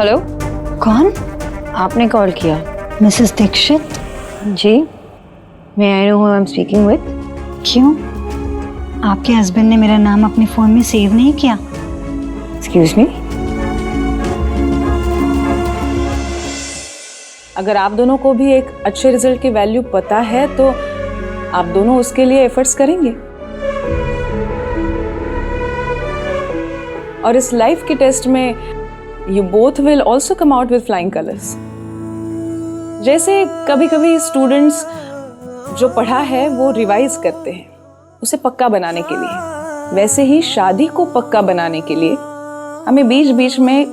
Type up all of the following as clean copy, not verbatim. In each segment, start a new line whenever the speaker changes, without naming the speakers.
Hello,
कौन?
आपने call किया?
मिसेस दीक्षित?
जी, may I know who I am speaking with?
क्यों? आपके हस्बैंड ने मेरा नाम अपने फोन में सेव नहीं किया?
Excuse me.
अगर आप दोनों को भी एक अच्छे रिजल्ट की वैल्यू पता है तो आप दोनों उसके लिए एफर्ट्स करेंगे और इस लाइफ के टेस्ट में you both will also come out with flying colours. जैसे कभी कभी स्टूडेंट्स जो पढ़ा है वो रिवाइज करते हैं उसे पक्का बनाने के लिए, वैसे ही शादी को पक्का बनाने के लिए हमें बीच बीच में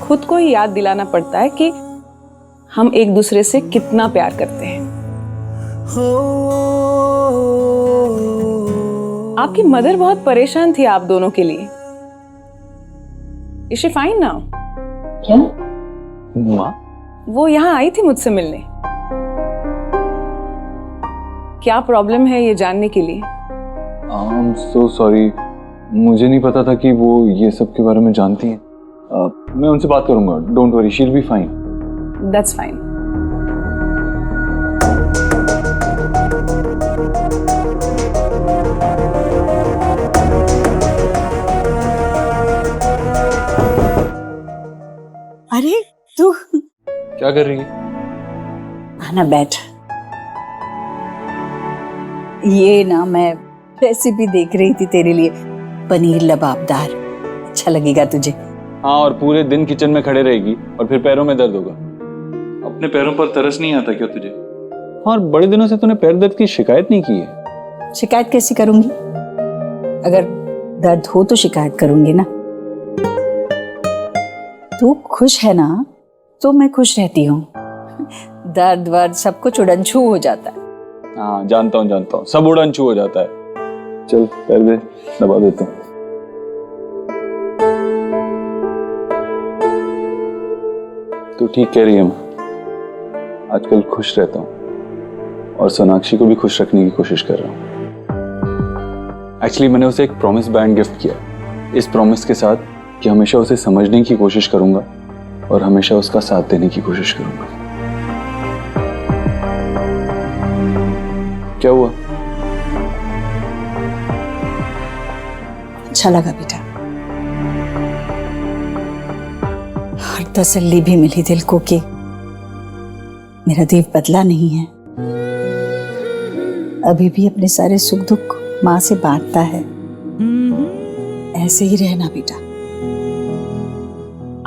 खुद को ही याद दिलाना पड़ता है कि हम एक दूसरे से कितना प्यार करते हैं। आपकी मदर बहुत परेशान थी आप दोनों के लिए। Is she fine now?
क्या?
माँ?
वो यहाँ आई थी मुझसे मिलने। क्या प्रॉब्लम है ये जानने के लिए।
आई एम सो सॉरी, मुझे नहीं पता था कि वो ये सब के बारे में जानती हैं। मैं उनसे बात करूंगा, don't worry, she will be fine.
That's fine.
अरे तू
क्या कर रही है?
आना बैठ। ये ना मैं रेसिपी देख रही थी तेरे लिए, पनीर लबाबदार। अच्छा लगेगा तुझे।
हाँ, और पूरे दिन किचन में खड़े रहेगी और फिर पैरों में दर्द होगा। अपने पैरों पर तरस नहीं आता क्या तुझे? और बड़े दिनों से तूने पैर दर्द की शिकायत नहीं की है।
शिकायत कैसी करूंगी? अगर दर्द हो तो शिकायत करूंगी ना। तू खुश है ना तो मैं खुश रहती हूँ। दर्द वर्द सब कुछ उड़नछू हो जाता है।
हाँ, जानता हूँ, सब उड़नछू हो जाता है। चल पैर दे, दबा देता हूँ। तो ठीक कह रही है माँ, आजकल खुश रहता हूँ और सोनाक्षी को भी खुश रखने की कोशिश कर रहा हूँ। एक्चुअली मैंने उसे एक प्रॉमिस बैंड गिफ्ट किया, इस प्रॉमिस के साथ कि हमेशा उसे समझने की कोशिश करूंगा और हमेशा उसका साथ देने की कोशिश करूंगा। क्या हुआ?
अच्छा लगा बेटा, और तसल्ली भी मिली दिल को कि मेरा देव बदला नहीं है, अभी भी अपने सारे सुख दुख माँ से बांटता है। ऐसे ही रहना बेटा।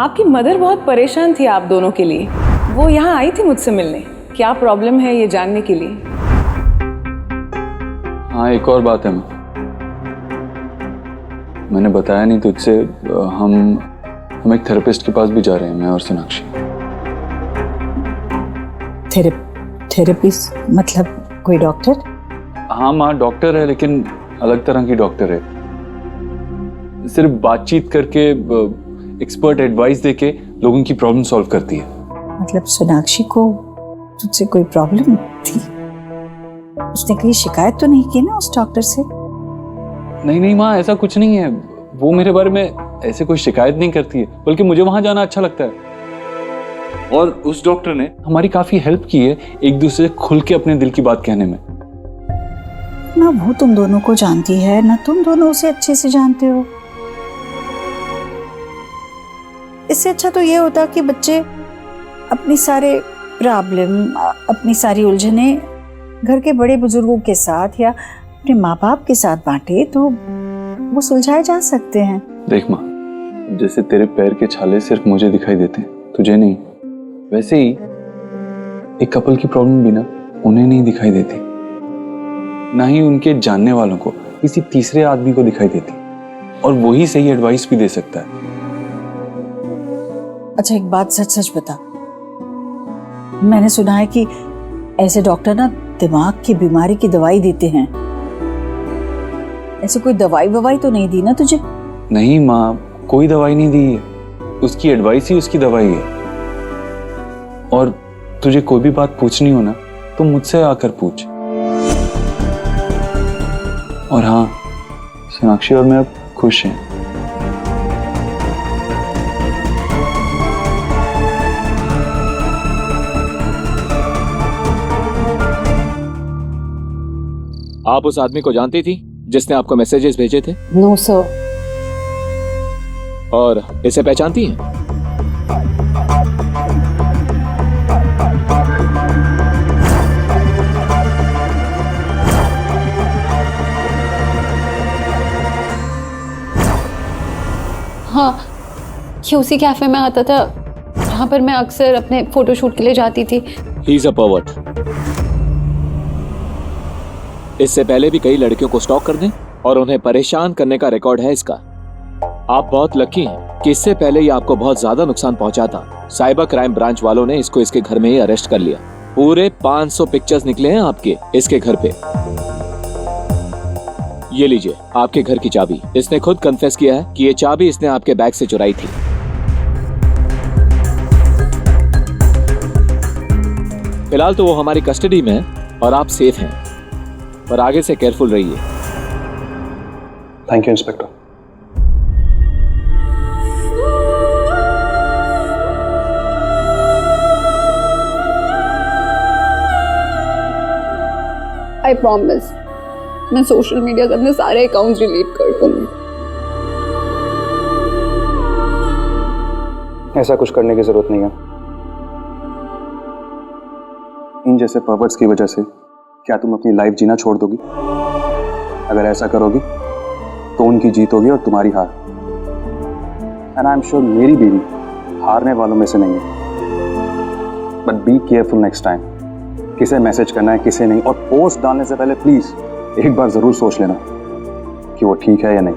आपकी मदर बहुत परेशान थी आप दोनों के लिए। वो यहाँ आई थी मुझसे मिलने। क्या प्रॉब्लम है ये जानने के लिए।
हाँ, एक और बात है माँ, मैंने बताया नहीं तुझसे, हम एक थेरेपिस्ट के पास भी जा रहे हैं, मैं और सोनाक्षी।
थेरेपिस्ट मतलब कोई डॉक्टर?
हाँ माँ, डॉक्टर है लेकिन अलग तरह की डॉक्टर है। सिर्फ बातचीत करके, एक्सपर्ट एडवाइस देके लोगों की प्रॉब्लम सॉल्व करती है।
मतलब सोनाक्षी को तुझसे कोई प्रॉब्लम थी? उसने कहीं शिकायत तो नहीं की ना उस डॉक्टर से?
नहीं माँ, ऐसा कुछ नहीं है। वो मेरे बारे में ऐसे कोई शिकायत नहीं करती है, बल्कि मुझे वहां जाना अच्छा लगता है। और उस डॉक्टर ने हमारी काफी हेल्प की है एक दूसरे से खुल के अपने दिल की बात कहने में।
ना वो तुम दोनों को जानती है ना तुम दोनों उसे अच्छे से जानते हो। इससे अच्छा तो ये होता कि बच्चे अपनी सारे प्रॉब्लम, अपनी सारी उलझने घर के बड़े बुजुर्गों के साथ या अपने माँ बाप के साथ बांटे तो वो सुलझाए जा सकते हैं।
देख माँ, जैसे तेरे पैर के छाले सिर्फ मुझे दिखाई देते हैं, तुझे नहीं, वैसे ही एक कपल की प्रॉब्लम भी ना उन्हें नहीं दिखाई देती, ना ही उनके जानने वालों को, किसी तीसरे आदमी को दिखाई देती, और वही सही एडवाइस भी दे सकता है।
अच्छा एक बात सच सच बता, मैंने सुना है कि ऐसे डॉक्टर ना दिमाग की बीमारी की दवाई देते हैं। ऐसे कोई दवाई ववाई तो नहीं दी ना तुझे?
नहीं माँ, कोई दवाई नहीं दी है, उसकी एडवाइस ही उसकी दवाई है। और तुझे कोई भी बात पूछनी हो ना तो मुझसे आकर पूछ। और हाँ, सोनाक्षी और मैं अब खुश हैं।
आप उस आदमी को जानती थी जिसने आपको मैसेजेस भेजे थे?
No sir.
और इसे पहचानती हैं?
हाँ, ये उसी कैफे में आता था जहाँ पर मैं अक्सर अपने फोटोशूट के लिए जाती थी।
He is a pervert. इससे पहले भी कई लड़कियों को स्टॉक करने और उन्हें परेशान करने का रिकॉर्ड है इसका। आप बहुत लकी हैं कि इससे पहले ये आपको बहुत ज्यादा नुकसान पहुंचाता। साइबर क्राइम ब्रांच वालों ने इसको इसके घर में ही अरेस्ट कर लिया। पूरे 500 पिक्चर्स निकले हैं आपके इसके घर पे। ये लीजिए आपके घर की चाबी। इसने खुद कन्फेस किया है कि ये चाबी इसने आपके बैग से चुराई थी। फिलहाल तो वो हमारी कस्टडी में है और आप सेफ हैं, पर आगे से केयरफुल रहिए।
Thank you inspector.
I promise मैं सोशल मीडिया से अपने सारे अकाउंट्स डिलीट कर दूंगी।
ऐसा कुछ करने की जरूरत नहीं है। इन जैसे पर्वर्ट्स की वजह से क्या तुम अपनी लाइफ जीना छोड़ दोगी? अगर ऐसा करोगी तो उनकी जीत होगी और तुम्हारी हार। एंड आई एम श्योर मेरी बीवी हारने वालों में से नहीं है। But be careful next time. किसे मैसेज करना है किसे नहीं, और पोस्ट डालने से पहले प्लीज एक बार जरूर सोच लेना कि वो ठीक है या नहीं।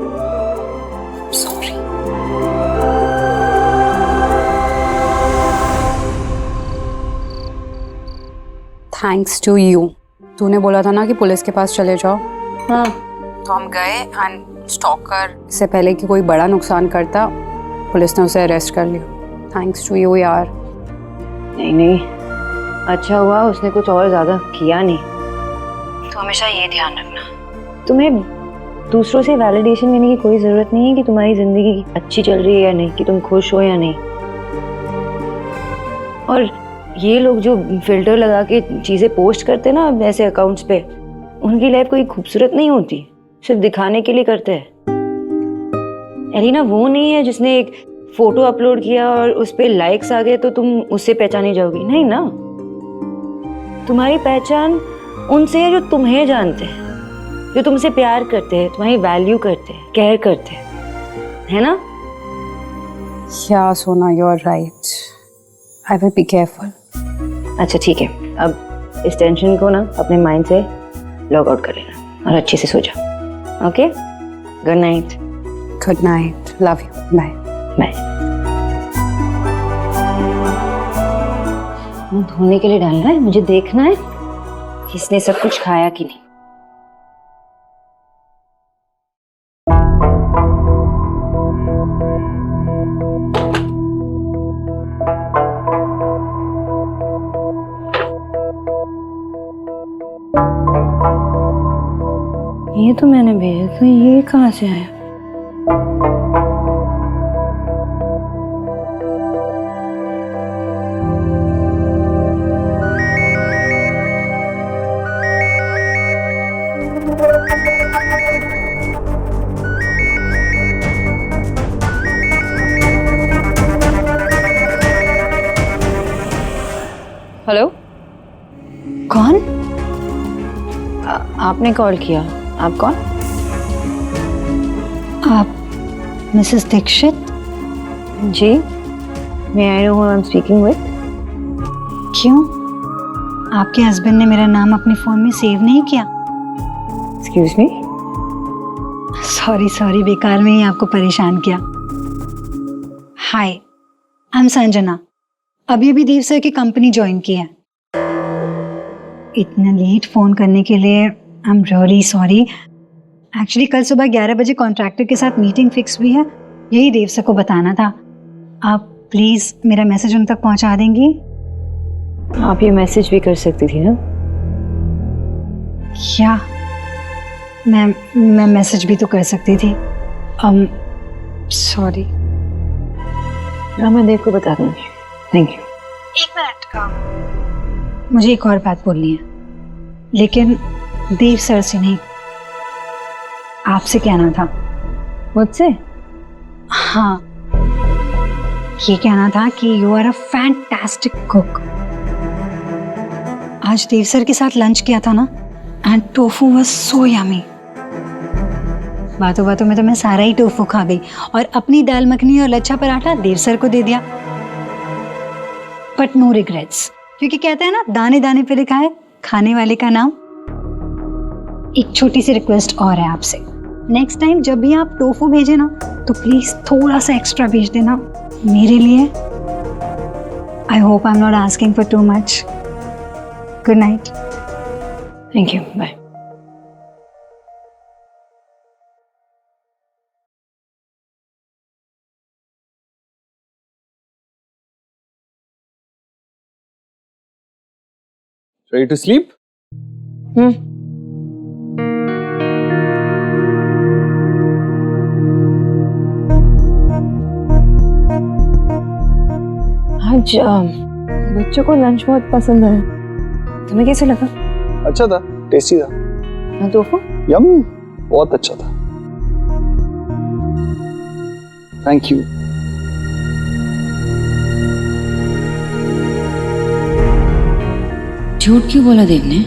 सॉरी। Thanks to you. तूने बोला था ना कि पुलिस के पास चले जाओ। हाँ, तो हम गए एंड स्टॉकर से पहले कि कोई बड़ा नुकसान करता पुलिस ने उसे अरेस्ट कर लिया। थैंक्स टू यू यार।
नहीं नहीं, अच्छा हुआ उसने कुछ और ज़्यादा किया नहीं। तो हमेशा ये ध्यान रखना, तुम्हें दूसरों से वैलिडेशन लेने की कोई ज़रूरत नहीं है कि तुम्हारी ज़िंदगी अच्छी चल रही है या नहीं, कि तुम खुश हो या नहीं। और ये लोग जो फिल्टर लगा के चीज़ें पोस्ट करते हैं ना ऐसे अकाउंट्स पे, उनकी लाइफ कोई खूबसूरत नहीं होती, सिर्फ दिखाने के लिए करते हैं। एलिना वो नहीं है जिसने एक फ़ोटो अपलोड किया और उस पर लाइक्स आ गए तो तुम उससे पहचानी जाओगी, नहीं ना। तुम्हारी पहचान उनसे है जो तुम्हें जानते हैं, जो तुमसे प्यार करते हैं, तुम्हारी वैल्यू करते हैं, केयर करते हैं, है ना।
या Sona, you are right. I will be careful.
अच्छा ठीक है, अब इस टेंशन को ना अपने माइंड से लॉग आउट कर लेना और अच्छे से सो जाओ। Okay, good night.
Good night, love you, bye
bye. मुंह धोने के लिए डालना है, मुझे देखना है किसने सब कुछ खाया कि नहीं। ये तो मैंने भेजा था, ये कहाँ से आया? हेलो, कौन? आपने कॉल किया? आप कौन?
आप मिसेस दीक्षित?
जी, may I know who I am speaking with?
क्यों, आपके हस्बैंड ने मेरा नाम अपने फोन में सेव नहीं किया?
Excuse me?
सॉरी, बेकार में ही आपको परेशान किया। हाय, आई एम संजना। अभी देव सर की कंपनी ज्वाइन की है। इतना लेट फोन करने के लिए I am really sorry. Actually कल सुबह 11 बजे कॉन्ट्रैक्टर के साथ मीटिंग फिक्स हुई है, यही देव सर को बताना था। आप प्लीज मेरा मैसेज उन तक पहुंचा देंगी?
आप ये मैसेज भी कर सकती थी ना।
क्या मैं मैसेज भी तो कर सकती थी। सॉरी।
मैं देव को बता दूंगी। Thank you.
एक मिनट, मुझे एक और बात बोलनी है, लेकिन
देव सर से नहीं, आपसे कहना था।
मुझसे?
हाँ, ये कहना था कि you are a fantastic cook. आज देव सर के साथ लंच किया था ना, and tofu was so yummy. बातों बातों में तो मैं सारा ही टोफू खा गई और अपनी दाल मखनी और लच्छा पराठा देव सर को दे दिया। बट नो रिग्रेट्स, क्योंकि कहते हैं ना, दाने दाने पे लिखा है खाने वाले का नाम। एक छोटी सी रिक्वेस्ट और है आपसे, नेक्स्ट टाइम जब भी आप टोफू भेजे ना, तो प्लीज थोड़ा सा एक्स्ट्रा भेज देना मेरे लिए। I hope I am not asking for too much. Good night.
Thank you, bye.
Ready to sleep?
आज बच्चों को लंच बहुत पसंद है। तुम्हें कैसे लगा?
अच्छा था, टेस्टी था।
हाँ, टोफू
यम, बहुत अच्छा था। Thank you.
झूठ क्यों बोला देव ने?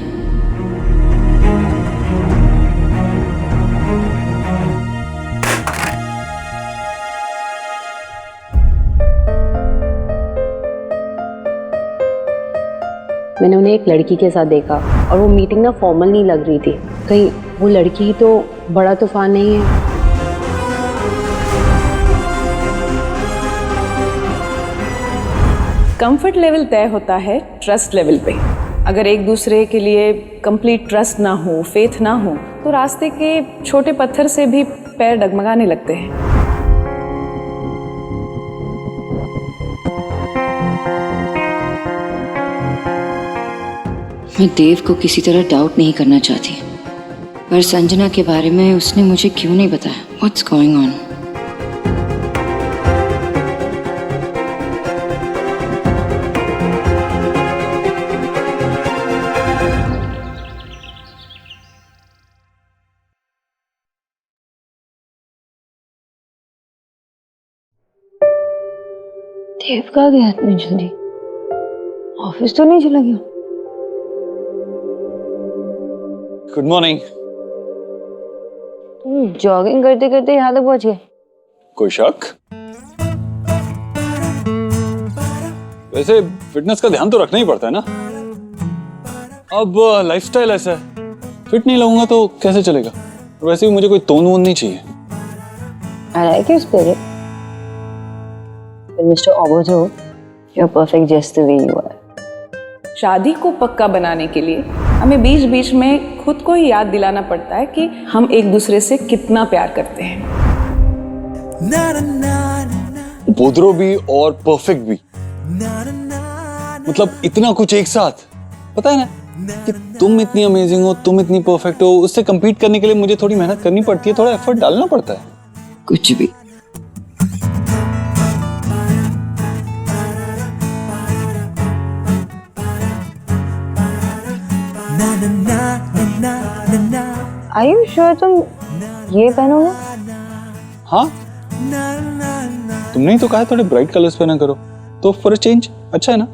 मैंने उन्हें एक लड़की के साथ देखा और वो मीटिंग ना फॉर्मल नहीं लग रही थी। कहीं वो लड़की ही तो बड़ा तूफान नहीं है?
कंफर्ट लेवल तय होता है ट्रस्ट लेवल पे। अगर एक दूसरे के लिए कंप्लीट ट्रस्ट ना हो, फेथ ना हो, तो रास्ते के छोटे पत्थर से भी पैर डगमगाने लगते हैं।
मैं देव को किसी तरह डाउट नहीं करना चाहती, पर संजना के बारे में उसने मुझे क्यों नहीं बताया? What's going on? देव कहाँ गया इतनी जल्दी? ऑफिस तो नहीं चला गया?
Good morning.
तुम जॉगिंग करते करते यहाँ तक पहुंच गए?
कोई शक? वैसे फिटनेस का ध्यान तो रखना ही पड़ता है ना। अब लाइफस्टाइल ऐसा है, फिट नहीं रहूंगा तो कैसे चलेगा। और वैसे भी मुझे कोई तोन वोन नहीं चाहिए।
I like your spirit. But Mr. Obodho, you're perfect just the way you are.
शादी को पक्का बनाने के लिए हमें बीच बीच में खुद को ही याद दिलाना पड़ता है कि हम एक दूसरे से कितना प्यार करते हैं।
बोधरो भी और परफेक्ट भी, मतलब इतना कुछ एक साथ। पता है ना कि तुम इतनी अमेजिंग हो, तुम इतनी परफेक्ट हो, उससे compete करने के लिए मुझे थोड़ी मेहनत करनी पड़ती है, थोड़ा एफर्ट डालना पड़ता है।
कुछ भी। Are you sure तुम ये पहनोगे?
हाँ, तुमने ही तो कहा थोड़े ब्राइट कलर्स पहना करो, तो फॉर अ चेंज अच्छा है ना।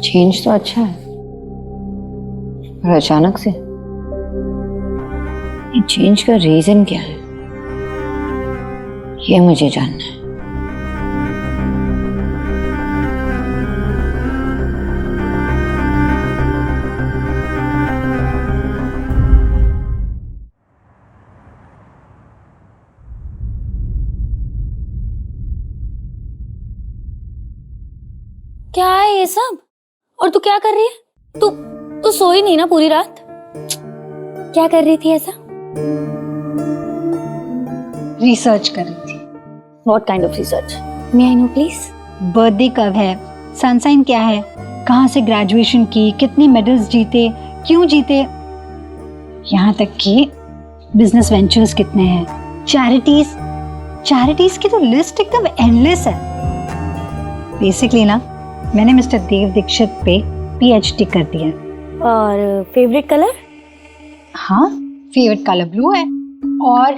चेंज तो अच्छा है, पर अचानक से ये चेंज का रीजन क्या है, ये मुझे जानना है।
क्या है ये सब? और तू क्या कर रही है? तू सोई नहीं ना पूरी रात? क्या कर रही थी ऐसा?
रिसर्च कर रही थी।
What kind of research? May I know please?
Birthday कब है, सनसाइन क्या है, कहाँ से ग्रेजुएशन की, कितने मेडल्स जीते, क्यों जीते, यहाँ तक कि बिजनेस वेंचर्स कितने हैं, चैरिटीज की तो लिस्ट एकदम एंडलेस है। बेसिकली ना मैंने मिस्टर देव दीक्षित पे पीएचडी कर दिया है।
और फेवरेट कलर?
हाँ, फेवरेट कलर ब्लू है। और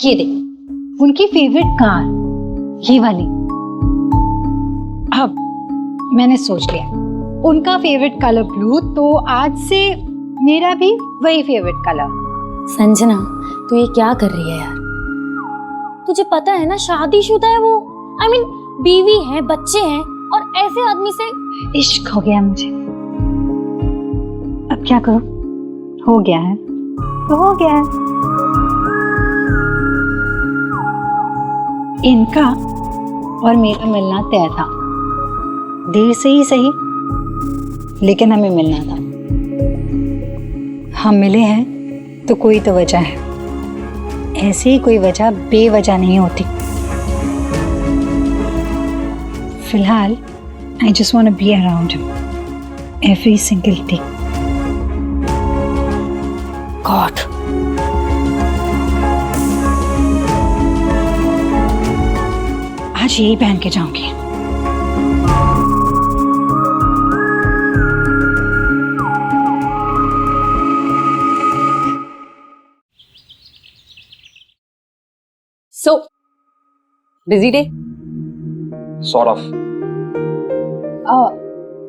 ये देख, उनकी फेवरेट कार ये वाली। अब मैंने सोच लिया उनका फेवरेट कलर ब्लू, तो आज से मेरा भी वही फेवरेट कलर।
संजना, तू ये क्या कर रही है यार? तुझे पता है ना शादीशुदा है वो। I mean, बीवी है, बच्चे हैं, और ऐसे आदमी से
इश्क हो गया मुझे। अब क्या करूं? हो गया है तो हो गया है। इनका और मेरा मिलना तय था, देर से ही सही, लेकिन हमें मिलना था। हम मिले हैं तो कोई तो वजह है। ऐसे ही कोई वजह बेवजह नहीं होती। फिलहाल I just want to be around him every single day. God. आज यही पहन के जाऊंगी।
So, busy day?
Sort of.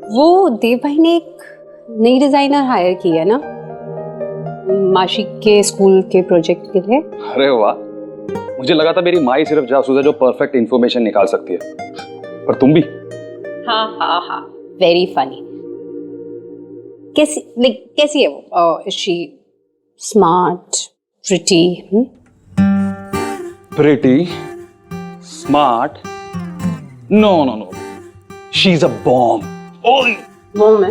वो देव भाई ने एक नई डिजाइनर हायर की है ना, माशी के स्कूल के प्रोजेक्ट के लिए।
अरे वाह, मुझे लगा था मेरी माँ ही सिर्फ जासूस है जो परफेक्ट इंफॉर्मेशन निकाल सकती है, पर तुम भी।
हाँ, वेरी फनी। कैसी है वो? Is she smart, pretty?
Pretty, smart. No. She's a bomb. ओए,
वो मैं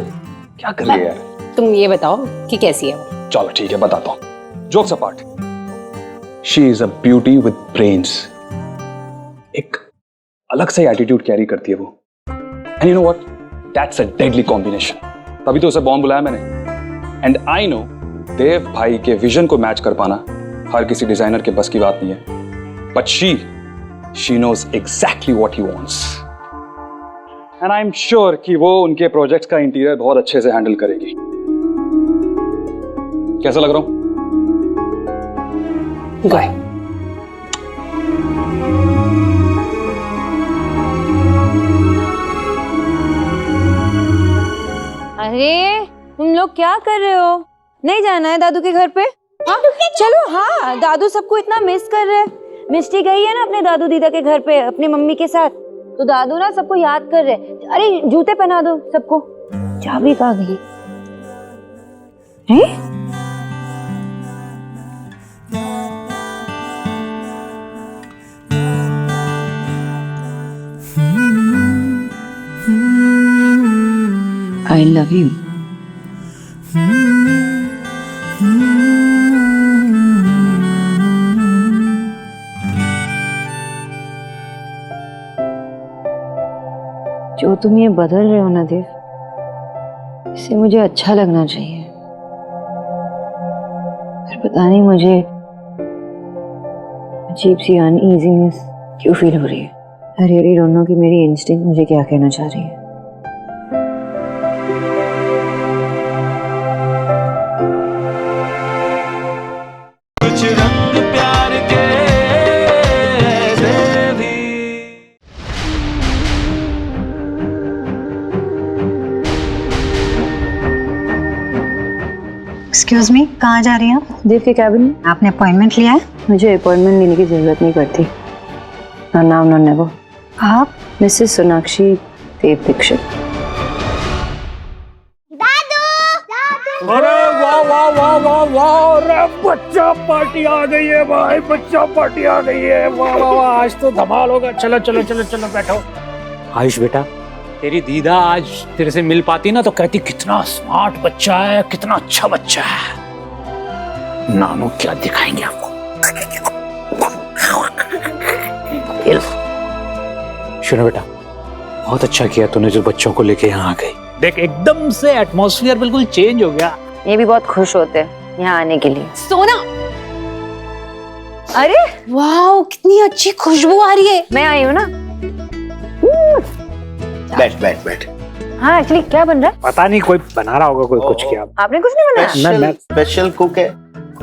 क्या कर रही है?
तुम ये बताओ कि कैसी है वो?
चलो ठीक है, बताता हूँ। Jokes apart. She is a beauty with brains. एक अलग सा एटीट्यूड कैरी करती है वो। And you know what? That's a deadly combination. तभी तो उसे बॉम्ब बुलाया मैंने। And I know देव भाई के विजन को मैच कर पाना हर किसी डिजाइनर के बस की बात नहीं है। But she knows exactly what he wants. And I'm sure कि वो उनके प्रोजेक्ट्स का इंटीरियर बहुत अच्छे से हैंडल करेगी। कैसा लग रहा हूं?
Good.
अरे तुम लोग क्या कर रहे हो? नहीं जाना है दादू के घर पे? हाँ चलो। हाँ, दादू सबको इतना मिस कर रहे हैं। मिस्टी गई है ना अपने दादू दीदा के घर पे अपनी मम्मी के साथ, तो दादू ना सबको याद कर रहे। अरे जूते पहना दो सबको। चाबी कहाँ गई? हैं? I love you. जो तुम ये बदल रहे हो ना देव, इससे मुझे अच्छा लगना चाहिए, पर पता नहीं मुझे अजीब सी अनईजीनेस क्यों फील हो रही है। I really don't know कि मेरी इंस्टिंक्ट मुझे क्या कहना चाह रही है।
एक्सक्यूज मी, कहाँ जा रही हैं आप?
देव के कैबिन में।
आपने अपॉइंटमेंट लिया है?
मुझे अपॉइंटमेंट लेने की जरूरत नहीं पड़ती। ना नाम ना नेवर।
आप?
मिसेस सोनाक्षी देव दीक्षित।
अरे वाह वाह वाह वाह वाह, अरे बच्चा पार्टी आ गई है भाई, बच्चा पार्टी आ गई है। वाह वाह वाह, आज तो धमाल होगा। चलो चलो चलो चलो बैठो। आयुष बेटा, तेरी दीदा आज तेरे से मिल पाती ना तो कहती कितना स्मार्ट बच्चा है, कितना अच्छा बच्चा है। नानू क्या दिखाएंगे आपको। सुनो बेटा, बहुत अच्छा किया तूने जो बच्चों को लेके यहाँ आ गई। देख एकदम से एटमॉस्फेयर बिल्कुल चेंज हो गया।
ये भी बहुत खुश होते हैं यहाँ आने के लिए।
सोना,
अरे
वाह, कितनी अच्छी खुशबू आ रही है।
मैं आई हूँ ना।
बैठ बैठ बैठ।
हाँ एक्चुअली क्या बन रहा है?
पता नहीं, कोई बना रहा होगा, कोई कुछ किया।
आपने कुछ नहीं बनाया?
मैं
स्पेशल कुक है,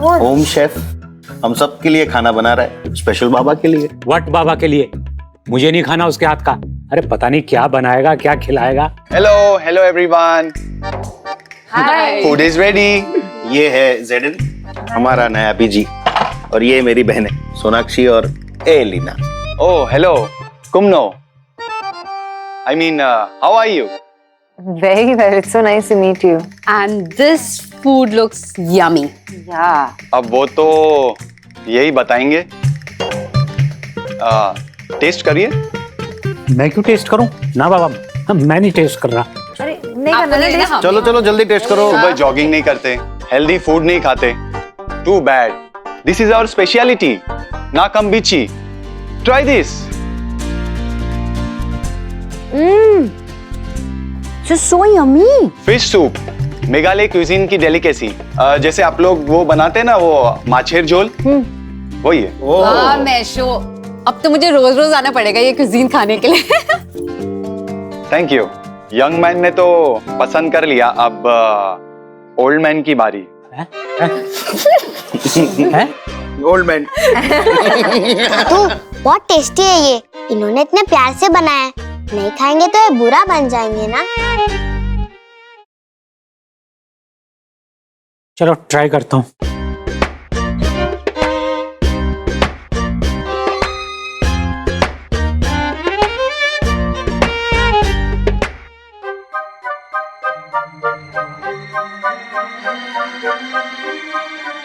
होम शेफ, हम सब के लिए खाना बना रहा है, स्पेशल बाबा के लिए।
व्हाट बाबा के लिए? मुझे नहीं खाना उसके हाथ का। अरे पता नहीं क्या बनाएगा, क्या खिलाएगा।
Hello hello everyone, food is ready.
ये है जेडन, हमारा नया पीजी, और ये मेरी बहन है सोनाक्षी और एलिना।
ओह हेलो कुमनो, I mean how are you?
Very well. It's so nice to meet you.
And this food looks yummy.
Yeah.
अब वो तो यही बताएंगे। टेस्ट करिए।
मैं क्यों टेस्ट करूं? ना बाबा, मैं नहीं टेस्ट कर रहा।
अरे नहीं करना ना टेस्ट।
चलो चलो जल्दी टेस्ट करो।
सुबह जॉगिंग नहीं करते, हेल्दी फूड नहीं खाते, too bad. This is our speciality, nakam bichi. Try this.
So yummy.
Fish soup, Meghalaya cuisine की डेलिकेसी। जैसे आप लोग वो बनाते हैं ना, वो माछेर झोल, वही है।
वाह मैशो, अब तो मुझे रोज रोज आना पड़ेगा ये कुजीन खाने के लिए।
Thank you. यंग मैन ने तो पसंद कर लिया, अब ओल्ड मैन की बारी।
Old man.
तो बहुत टेस्टी है ये, इन्होंने इतने प्यार से बनाया है, नहीं खाएंगे तो ये बुरा बन जाएंगे ना।
चलो ट्राई करता हूँ।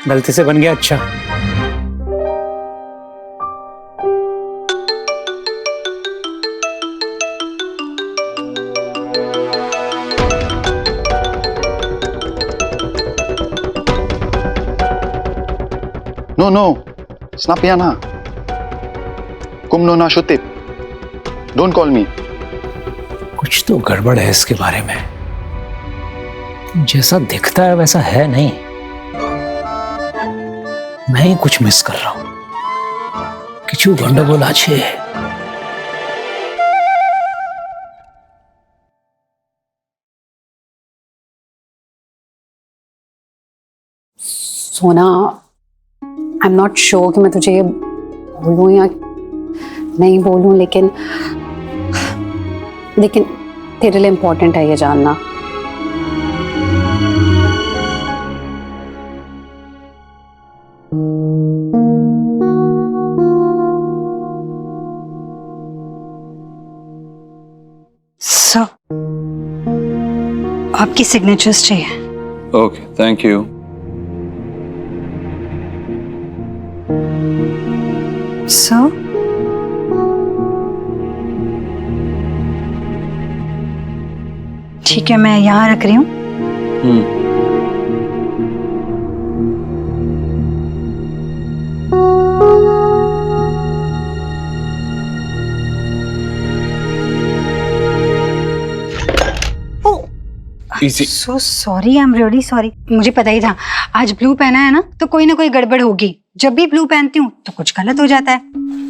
गलती से बन गया। अच्छा
No, no, Snapiana. Kumno na shutip. Don't call me.
कुछ तो गड़बड़ है इसके बारे में। जैसा दिखता है वैसा है नहीं। मैं ही कुछ मिस कर रहा हूं। किचू गंडगोल आछे।
सोना, आई एम नॉट श्योर कि मैं तुझे ये बोलूं या नहीं बोलूं, लेकिन तेरे लिए इम्पोर्टेंट है ये जानना।
सो आपकी सिग्नेचर्स चाहिए।
Okay, thank you.
सो ठीक है, मैं यहाँ रख रही हूँ। So sorry, I am really sorry. मुझे पता ही था आज ब्लू पहना है ना, तो कोई ना कोई गड़बड़ होगी। जब भी ब्लू पहनती हूँ तो कुछ गलत हो जाता है,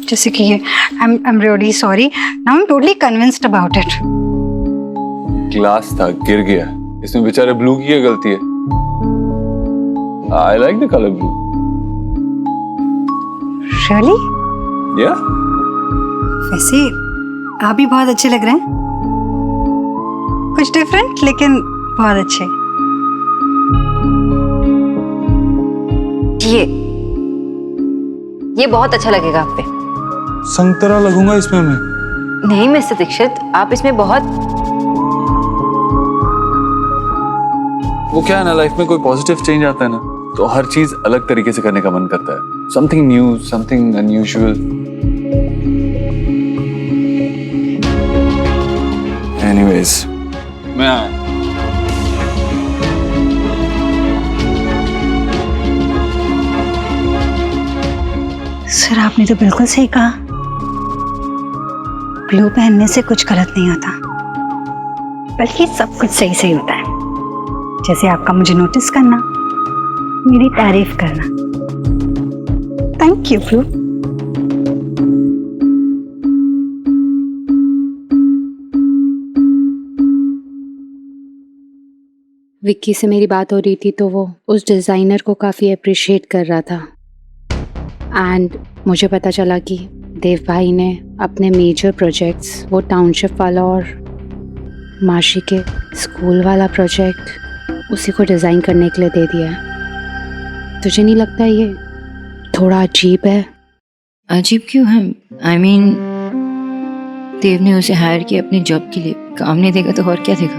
जैसे कि ये। I am really sorry, now I am totally convinced about it.
Glass था, गिर गया। इसमें बेचारे ब्लू की क्या गलती है? I like the colour blue.
Really?
या
वैसे आप भी बहुत अच्छे लग रहे हैं, कुछ डिफरेंट लेकिन बहुत अच्छे।
ये बहुत अच्छा लगेगा आप पे।
संतरा लगूंगा इसमें मैं?
नहीं मिस्टर दीक्षित, आप इसमें बहुत।
वो क्या है ना, लाइफ में कोई पॉजिटिव चेंज आता है ना, तो हर चीज अलग तरीके से करने का मन करता है। Something new, something unusual. Anyways, मैं आया।
सर आपने तो बिल्कुल सही कहा, ब्लू पहनने से कुछ गलत नहीं होता, बल्कि सब कुछ सही सही होता है। जैसे आपका मुझे नोटिस करना, मेरी तारीफ करना। Thank thank you bro.
Vicky से मेरी बात हो रही थी तो वो उस डिज़ाइनर को काफ़ी अप्रिशिएट कर रहा था एंड मुझे पता चला कि देव भाई ने अपने मेजर प्रोजेक्ट्स, वो टाउनशिप वाला और माशी के स्कूल वाला प्रोजेक्ट उसी को डिज़ाइन करने के लिए दे दिया है। तुझे नहीं लगता ये थोड़ा अजीब है?
अजीब क्यों है? आई मीन देव ने उसे हायर किया अपनी जॉब के लिए, काम नहीं देगा तो और क्या देगा?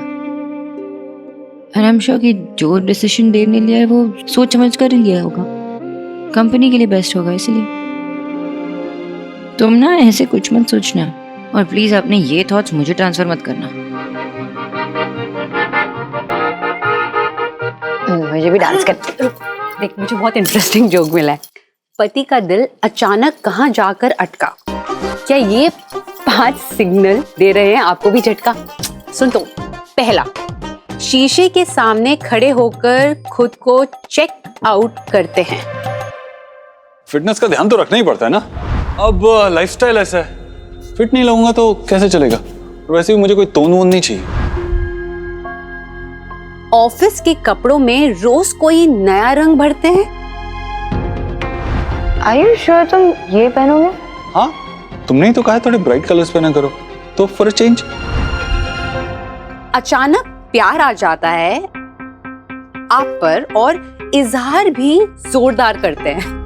एंड आई एम श्योर कि जो डिसीजन देव ने लिया है वो सोच समझ कर ही लिया होगा, कंपनी के लिए बेस्ट होगा। इसलिए तुम ना ऐसे कुछ मत सोचना, और प्लीज अपने ये थॉट्स मुझे ट्रांसफर मत करना। मुझे भी डांस कर।
देख, मुझे बहुत इंटरेस्टिंग जोक मिला है। पति का दिल अचानक कहाँ जाकर अटका। क्या ये 5 सिग्नल दे रहे हैं आपको भी झटका? सुन तो, पहला, शीशे के सामने खड़े होकर खुद को चेक आउट करते हैं।
फिटनेस का ध्यान तो रखना ही पड़ता है ना। अब लाइफस्टाइल ऐसा है, फिट नहीं रहूंगा तो कैसे चलेगा? और वैसे भी मुझे कोई तोन वोन नहीं चाहिए।
ऑफिस के कपड़ों में रोज कोई नया रंग भरते हैं।
आर यू श्योर तुम ये पहनोगे?
हाँ, तुमने ही तो कहा थोड़े ब्राइट कलर्स पहना करो, तो फॉर अ चेंज।
अचानक प्यार आ जाता है आप पर और इजहार भी जोरदार करते हैं।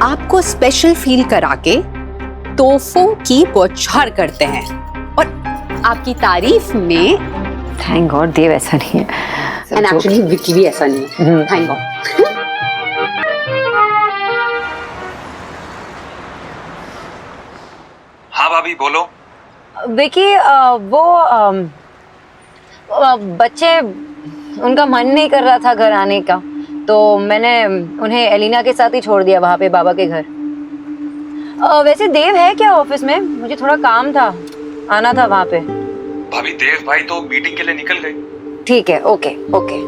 आपको स्पेशल फील करा के तोहफों की बौछार करते हैं और आपकी तारीफ में।
थैंक गॉड देव ऐसा नहीं है,
एंड एक्चुअली विक्की भी ऐसा नहीं है। Thank God.
हाँ भाभी बोलो।
विकी, वो बच्चे, उनका मन नहीं कर रहा था घर आने का, तो मैंने उन्हें एलिना के साथ ही छोड़ दिया वहाँ पे बाबा के घर। वैसे देव है क्या ऑफिस में? मुझे थोड़ा काम था, आना था वहाँ पे।
भाभी देव भाई तो मीटिंग के लिए निकल गए।
ठीक है, okay okay.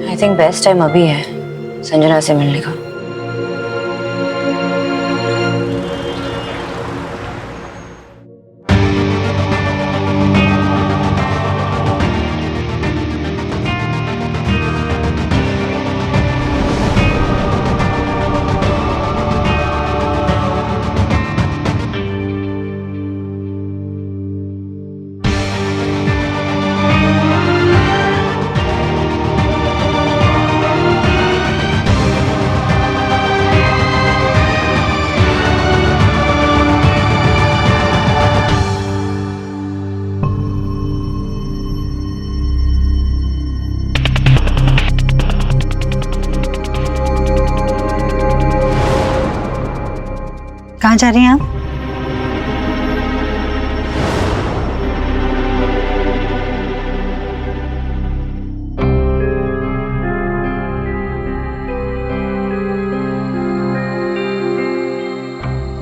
I think best time अभी है संजना से मिलने का।
कहाँ जा रहे हैं आप?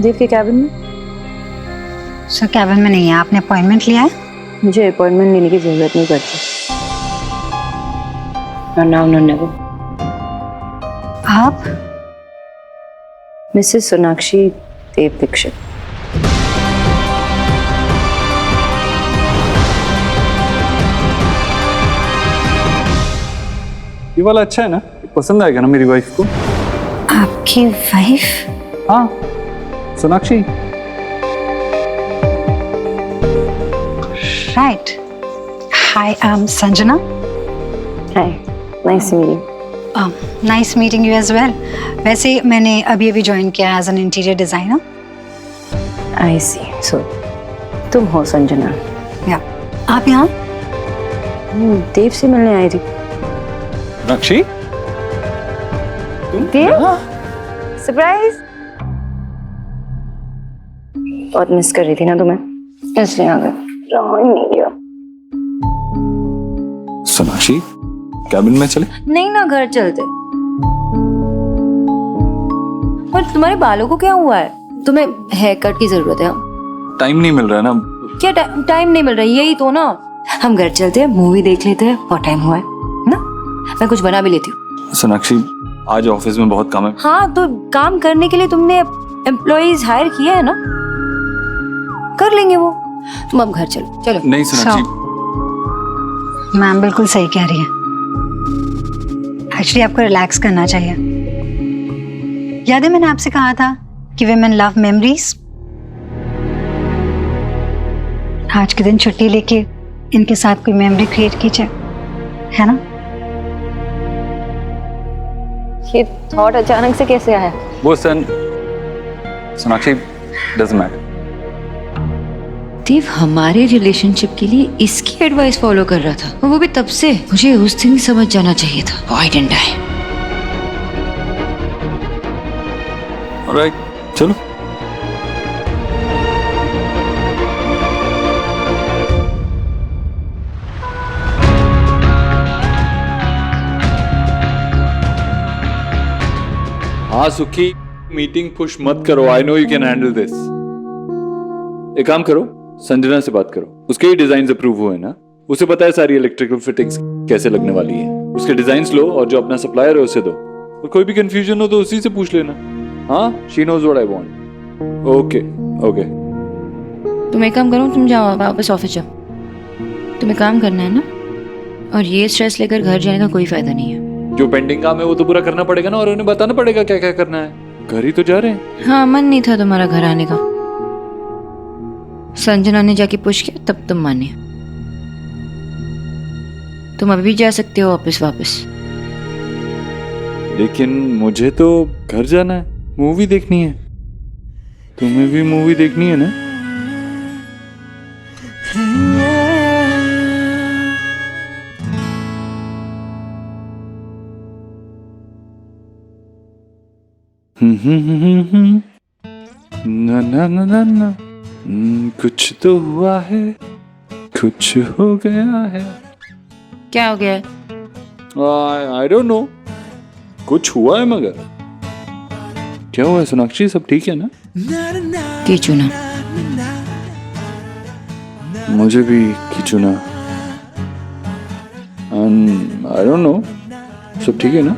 देव के कैबिन में।
सर कैबिन में नहीं है, आपने अपॉइंटमेंट लिया है?
मुझे अपॉइंटमेंट लेने की जरूरत नहीं पड़ती। Not now, not never.
आप?
मिसेस सोनाक्षी देव दीक्षित।
ये वाला अच्छा है ना, पसंद आएगा ना मेरी वाइफ को?
आपकी वाइफ?
हाँ, Sonakshi.
Right. Hi, I am Sanjana.
Hi, nice to meet you.
Nice meeting you as well. वैसे मैंने अभी अभी ज्वाइन किया as an interior designer.
I see, so तुम हो संजना?
या, आप यहाँ?
देव से मिलने आई थी।
सोनाक्षी,
देव? सरप्राइज। बहुत मिस कर रही थी ना तुम्हें, इसलिए आ गए। नहीं गया।
सोनाक्षी, कैबिन में चले?
नहीं ना, घर चलते। पर तुम्हारे बालों को क्या हुआ है? तुम्हें हेयर कट की जरूरत है?
टाइम नहीं मिल रहा है ना।
क्या टाइम नहीं मिल रहा? यही तो ना, हम घर चलते हैं, मूवी देख लेते हैं, बहुत टाइम हुआ है ना। मैं कुछ बना भी लेती हूँ।
सोनाक्षी आज ऑफिस में बहुत काम है।
हाँ तो काम करने के लिए तुमने एम्प्लॉइज हायर किया है ना, कर लेंगे वो। तुम अब घर चलो। चलो।
नहीं सोनाक्षी,
मैम बिल्कुल सही कह रही है। एक्चुअली आपको रिलैक्स करना चाहिए। याद है मैंने आपसे कहा था कि women love memories। आज के दिन छुट्टी लेके इनके साथ कोई मेमोरी क्रिएट कीजिए, है ना?
ये थॉट अचानक से कैसे आया?
वो सोनाक्षी डजंट मैटर।
देव हमारे रिलेशनशिप के लिए इसकी एडवाइस फॉलो कर रहा था, और वो भी तब से। मुझे उस दिन समझ जाना चाहिए था। Why didn't I?
ऑलराइट, चलो। हाँ सुखी, मीटिंग पुश मत करो। I know you can handle this. एक काम करो, संजना से बात करो। उसके ही डिजाइन अप्रूव हुए ना, उसे पता है सारी इलेक्ट्रिकल फिटिंग्स कैसे लगने वाली है। उसके डिजाइन्स लो और जो अपना सप्लायर है उसे दो, और कोई भी कंफ्यूजन हो तो उसी से पूछ लेना। हाँ, she knows what I want. Okay okay.
तुम एक काम करो, तुम जाओ वापस ऑफिस जाओ। तुम्हें काम करना है ना, और ये स्ट्रेस लेकर घर जाने का कोई फायदा नहीं है।
जो पेंडिंग काम है वो तो पूरा करना पड़ेगा ना, और उन्हें बताना पड़ेगा क्या क्या करना है। घर ही तो जा रहे हैं।
हाँ, मन नहीं था तुम्हारा घर आने का। संजना ने जाके पुश किया तब तुम माने। तुम अभी भी जा सकते हो ऑफिस वापस।
लेकिन मुझे तो घर जाना है, मूवी देखनी है। तुम्हें भी मूवी देखनी है ना? ना ना ना ना ना, कुछ तो हुआ है, कुछ हो गया है।
क्या हो गया है?
आई डोंट नो, कुछ हुआ है। मगर क्या हुआ है सोनाक्षी? सब ठीक है ना?
कीचुना।
मुझे भी कीचुना। आई डोंट नो, सब ठीक है ना?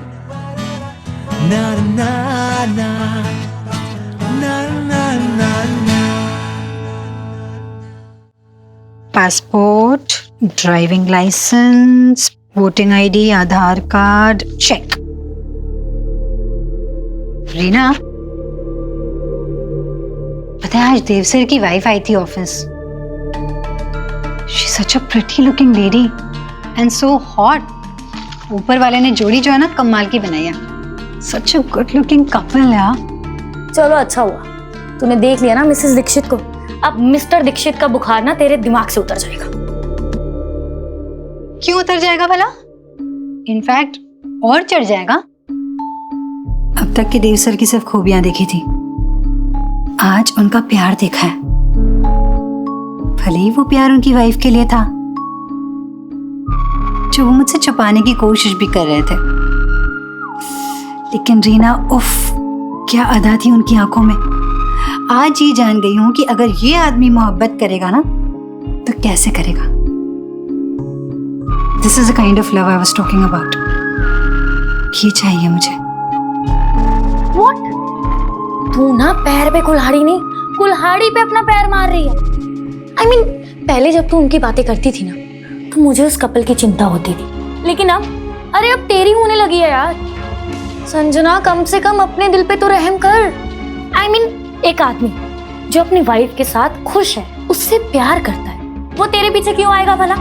Passport, driving licence, voting ID, Aadhaar card, check. Reena, पता है आज देव सर की वाइफ आई थी office. She such a pretty looking lady and so hot. ऊपर वाले ने जोड़ी जो है ना कमाल की बनाई है। सच अ गुड लुकिंग कपल यार।
चलो अच्छा हुआ तूने देख लिया ना मिसेस दीक्षित को। अब मिस्टर दीक्षित का बुखार ना तेरे दिमाग से उतर जाएगा।
क्यों उतर जाएगा भला? इनफैक्ट और चढ़ जाएगा। अब तक के देव सर की सिर्फ खूबियां देखी थी, आज उनका प्यार देखा है। भले ही वो प्यार उनकी वाइफ के लिए था, जो वो मुझसे छुपाने की कोशिश भी कर रहे थे। लेकिन रीना, उफ, क्या अदा थी उनकी आंखों में। आज ये जान गई हूं कि अगर ये आदमी मोहब्बत करेगा ना तो कैसे करेगा। This is the kind of love I was talking about. ये चाहिए मुझे।
What? तू ना पैर पे कुल्हाड़ी नहीं, कुल्हाड़ी पे अपना पैर मार रही है। I mean, पहले जब तू उनकी बातें करती थी ना तो मुझे उस कपल की चिंता होती थी, लेकिन अब अरे अब तेरी होने लगी है यार। संजना, कम से कम अपने दिल पे तो रहम कर। I mean, एक आदमी जो अपनी वाइफ के साथ खुश है, उससे प्यार करता है, वो तेरे पीछे क्यों आएगा भला?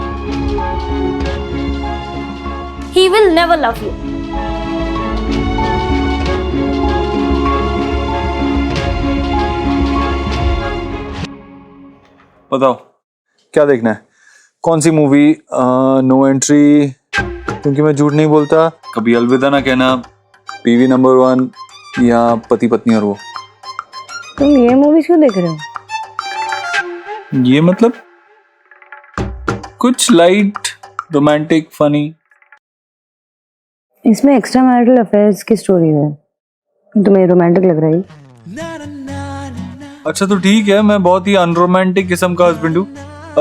He will never love you.
बताओ क्या देखना है? कौन सी मूवी? नो एंट्री, क्योंकि मैं झूठ नहीं बोलता। कभी अलविदा ना कहना, पीवी नंबर 1, या पति पत्नी और वो।
तुम ये मूवीज क्यों देख रहे हो?
ये मतलब कुछ लाइट, रोमांटिक, फनी।
इसमें एक्स्ट्रा मैरिटल अफेयर्स की स्टोरी है, तुम्हें रोमांटिक लग रही?
अच्छा तो ठीक है, मैं बहुत ही अनरोमांटिक किस्म का हस्बैंड हूँ,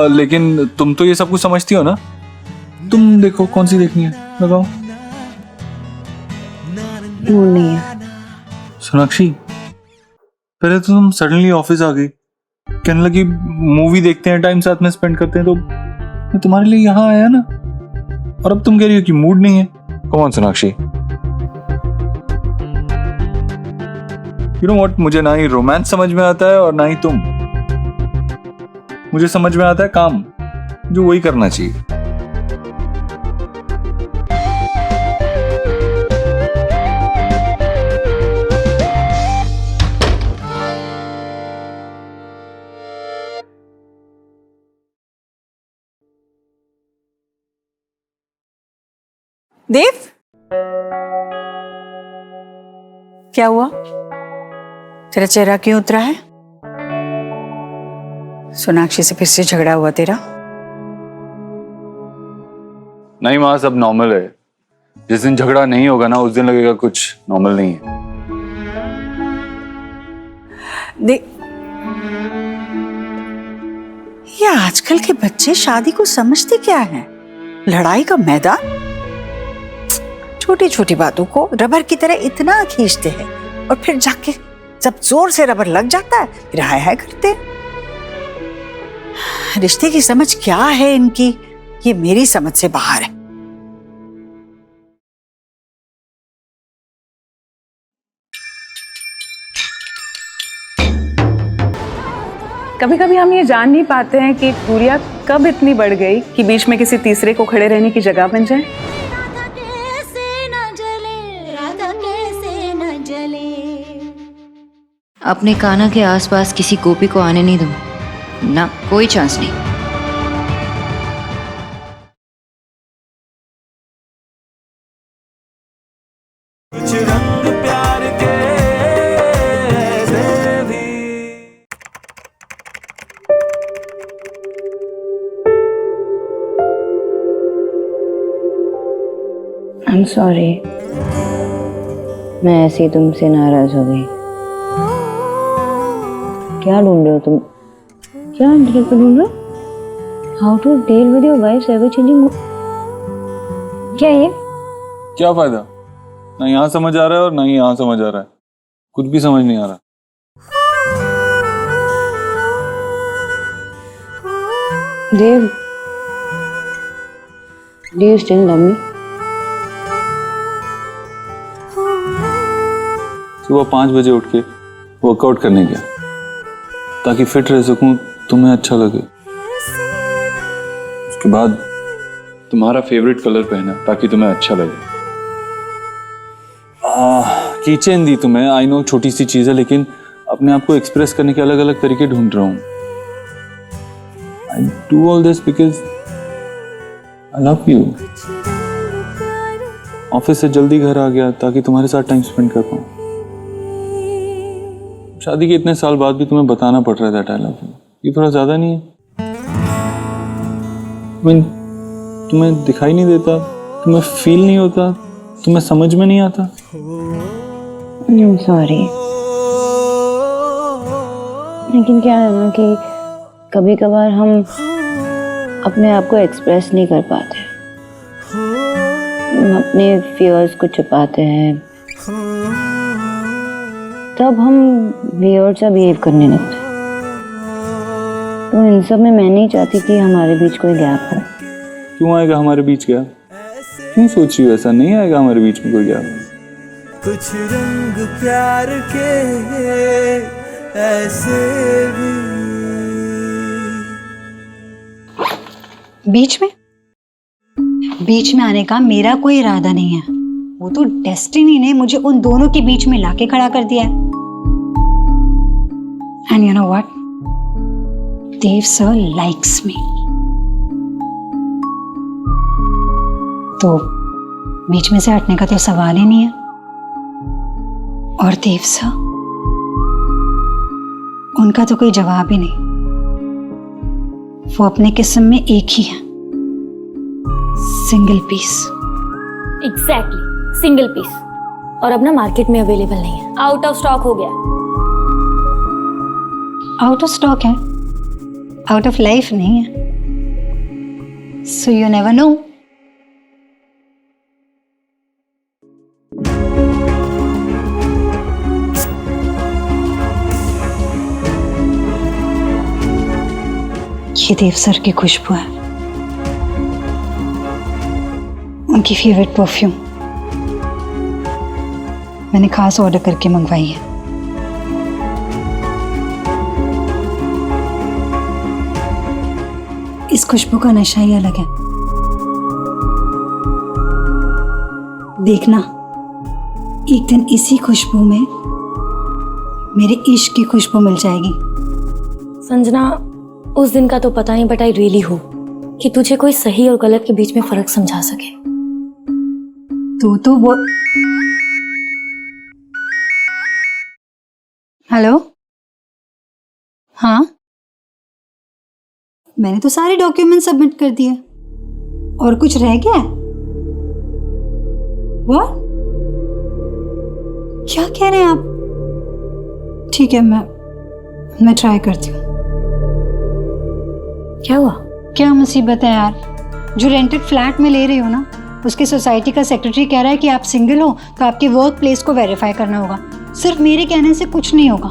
लेकिन तुम तो ये सब कुछ समझती हो ना। तुम देखो कौन सी देखनी है, लगाओ।
नहीं है।
सोनाक्षी, पहले तो तुम सडनली ऑफिस आ गई, कहने लगी मूवी देखते हैं, टाइम साथ में स्पेंड करते हैं, तो मैं तुम्हारे लिए यहाँ आया ना। और अब तुम कह रही हो कि मूड नहीं है। Come on Sonakshi, you know what, मुझे ना ही रोमांस समझ में आता है और ना ही तुम। मुझे समझ में आता है काम, जो वही करना चाहिए।
देव, क्या हुआ? तेरा चेहरा क्यों उतरा है? सोनाक्षी से फिर से झगड़ा हुआ तेरा?
नहीं माँ, सब नॉर्मल है। जिस दिन झगड़ा नहीं होगा ना, उस दिन लगेगा कुछ नॉर्मल नहीं है।
ये आजकल के बच्चे शादी को समझते क्या हैं? लड़ाई का मैदान? छोटी छोटी बातों को रबर की तरह इतना खींचते हैं और फिर जाके जब जोर से रबर लग जाता है फिर हाय हाय करते हैं। रिश्ते की समझ क्या है इनकी, ये मेरी समझ से बाहर है।
कभी कभी हम ये जान नहीं पाते हैं कि दूरियां कब इतनी बढ़ गई कि बीच में किसी तीसरे को खड़े रहने की जगह बन जाए।
अपने कान्हा के आसपास किसी गोपी को आने नहीं दूं ना, कोई चांस नहीं। I'm sorry, मैं ऐसे ही तुमसे नाराज हो गई। क्या ढूंढ रहे हो तुम? क्या ढूंढ रहे हो? How to deal with your wife's ever changing? क्या ये?
क्या फायदा? ना यहाँ समझ आ रहा है और ना ही यहाँ समझ आ रहा है, कुछ भी समझ नहीं आ रहा।
देव, do you still love me?
सुबह 5 बजे उठ के वर्कआउट करने गया ताकि फिट रह सकूं, तुम्हें अच्छा लगे। उसके बाद तुम्हारा फेवरेट कलर पहना ताकि तुम्हें अच्छा लगे। कीचेन दी तुम्हें, आई नो छोटी सी चीज है, लेकिन अपने आप को एक्सप्रेस करने के अलग अलग तरीके ढूंढ रहा हूँ। I do all this because I love you. Office से जल्दी घर आ गया ताकि तुम्हारे साथ टाइम स्पेंड कर पाऊँ। शादी के इतने साल बाद भी तुम्हें बताना पड़ रहा है दैट आई लव यू। ये थोड़ा ज्यादा नहीं है? तुम्हें दिखाई नहीं देता, तुम्हें फील नहीं होता, तुम्हें समझ में नहीं आता?
सॉरी, लेकिन क्या है ना कि कभी कभार हम अपने आप को एक्सप्रेस नहीं कर पाते, हम अपने फियर्स को छुपाते हैं, तब हम वियर्ड सा बिहेव करने लगते हैं। तो इन सब में मैं नहीं चाहती कि हमारे बीच कोई गैप हो।
क्यों आएगा हमारे बीच गैप? क्यों सोच रही हो ऐसा? नहीं आएगा हमारे बीच में कोई गैप।
कुछ रंग प्यार के ऐसे भी।
बीच में आने का मेरा कोई इरादा नहीं है, वो तो डेस्टिनी ने मुझे उन दोनों के बीच में लाके खड़ा कर दिया है। And you know what, Dev sir likes me, तो बीच में से हटने का तो सवाल ही नहीं है। और देव सर, उनका तो कोई जवाब ही नहीं, वो अपने किस्म में एक ही है, single piece.
Exactly, single piece. और अब ना मार्केट में अवेलेबल नहीं है, आउट ऑफ स्टॉक हो गया।
आउट ऑफ स्टॉक है, आउट ऑफ लाइफ नहीं है। So you never know. ये देव सर की खुशबू है, उनकी फेवरेट परफ्यूम मैंने खास ऑर्डर करके मंगवाई है। इस खुशबू का नशा ही अलग है। देखना, एक दिन इसी खुशबू में मेरे इश्क की खुशबू मिल जाएगी।
संजना, उस दिन का तो पता नहीं, बट आई रियली होप कि तुझे कोई सही और गलत के बीच में फर्क समझा सके।
तो वो हेलो, हाँ, मैंने तो सारे डॉक्यूमेंट सबमिट कर दिए। और कुछ रह गया? व्हाट? क्या कह रहे हैं आप? ठीक है, मैं ट्राई करती हूँ।
क्या हुआ?
क्या मुसीबत है यार, जो रेंटेड फ्लैट में ले रही हो ना, उसके सोसाइटी का सेक्रेटरी कह रहा है कि आप सिंगल हो तो आपके वर्क प्लेस को वेरीफाई करना होगा। सिर्फ मेरे कहने से कुछ नहीं होगा।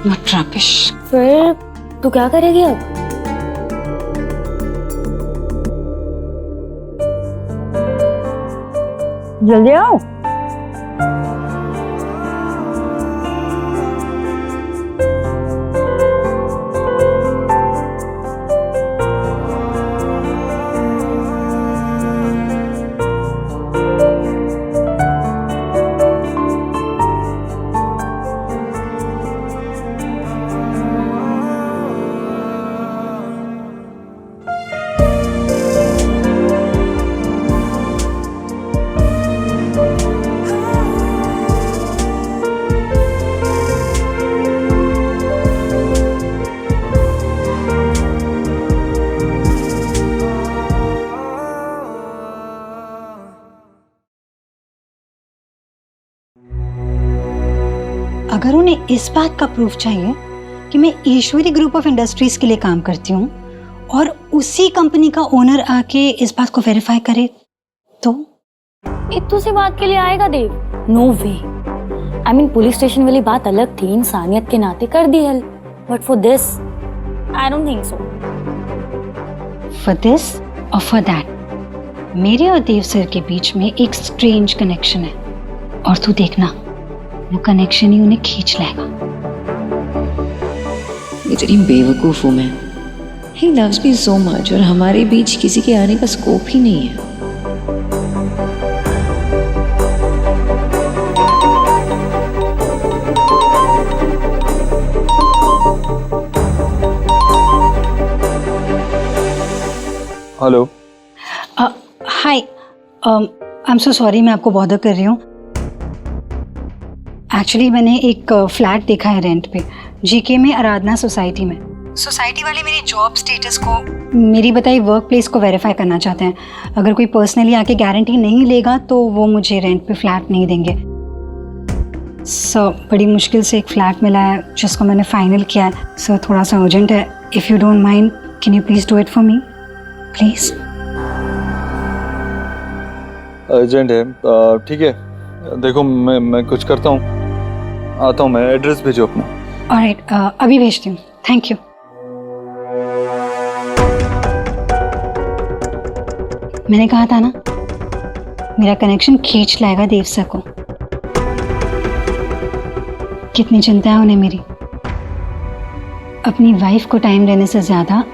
What rubbish।
फिर तू क्या करेगी अब?
जल्दी आओ।
अगर उन्हें इस बात का प्रूफ चाहिए कि मैं ईश्वरी ग्रुप ऑफ इंडस्ट्रीज के लिए काम करती हूँ और उसी कंपनी का ओनर आके इस बात को वेरीफाई करे तो?
इतनी सी बात के लिए आएगा Dev? No way. I mean police station वाली बात अलग थी, इंसानियत के नाते कर दी help, but for this I don't think so.
For this और फॉर दैट, मेरे और देव सर के बीच में एक स्ट्रेंज कनेक्शन है और तू देखना, वो कनेक्शन ही उन्हें खींच लाएगा।
इतनी बेवकूफ हूं मैं। He loves me so much और हमारे बीच किसी के आने का स्कोप ही नहीं है।
Hello.
Hi, I am so sorry मैं आपको बॉदर कर रही हूँ। एक्चुअली मैंने एक फ्लैट देखा है रेंट पे, जीके में, आराधना सोसाइटी में। सोसाइटी वाले मेरी जॉब स्टेटस को, मेरी बताई वर्क प्लेस को वेरीफाई करना चाहते हैं। अगर कोई पर्सनली आके गारंटी नहीं लेगा तो वो मुझे रेंट पे फ्लैट नहीं देंगे। सो बड़ी मुश्किल से एक फ्लैट मिला है जिसको मैंने फाइनल किया है। सो थोड़ा सा अर्जेंट है, if you don't mind can you please do it for me please?
Urgent है, ठीक है, देखो मैं कुछ करता हूँ, आता हूँ मैं। एड्रेस भेजो अपना।
ऑलराइट, अभी भेजती हूँ। Thank you. मैंने कहा था ना, मेरा कनेक्शन खींच लाएगा देव सर को। कितनी चिंता है उन्हें मेरी। अपनी वाइफ को टाइम देने से ज्यादा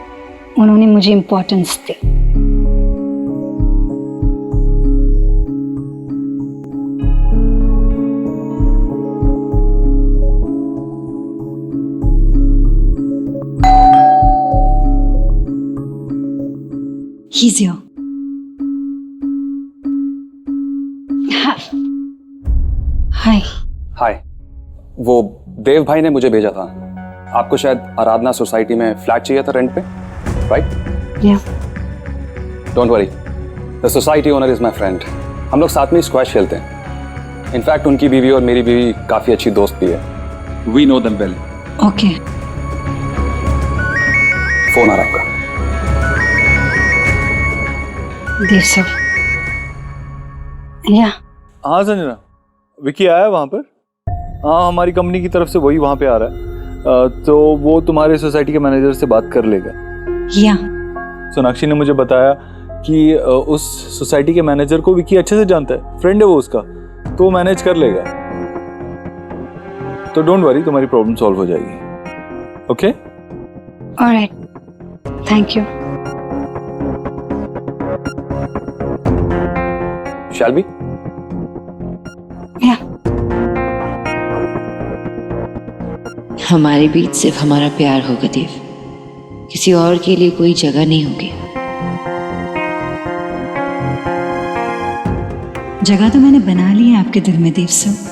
उन्होंने मुझे इंपॉर्टेंस दी। He's here. हाय।
हाय, वो देव भाई ने मुझे भेजा था। आपको शायद आराधना सोसाइटी में फ्लैट चाहिए था रेंट पे, राइट?
या।
Don't worry, the society owner is my friend. हम लोग साथ में स्क्वैश खेलते हैं। इनफैक्ट उनकी बीवी और मेरी बीवी काफ़ी अच्छी दोस्त भी है।
We know them well.
Okay.
Phone आ रहा आपका।
देव सर। या
हाँ संजना, विकी आया है वहाँ पर? हाँ, हमारी कंपनी की तरफ से वही वहाँ पे आ रहा है। तो वो तुम्हारे सोसाइटी के मैनेजर से बात कर लेगा।
या
सोनाक्षी ने मुझे बताया कि उस सोसाइटी के मैनेजर को विकी अच्छे से जानता है, फ्रेंड है वो उसका, तो वो मैनेज कर लेगा। तो डोंट वरी, तुम्हारी प्रॉब्लम सॉल्व हो जाएगी। Okay?
Alright, thank you.
Shall be?
या
हमारे बीच सिर्फ हमारा प्यार होगा देव, किसी और के लिए कोई जगह नहीं होगी।
जगह तो मैंने बना ली है आपके दिल में देव सर।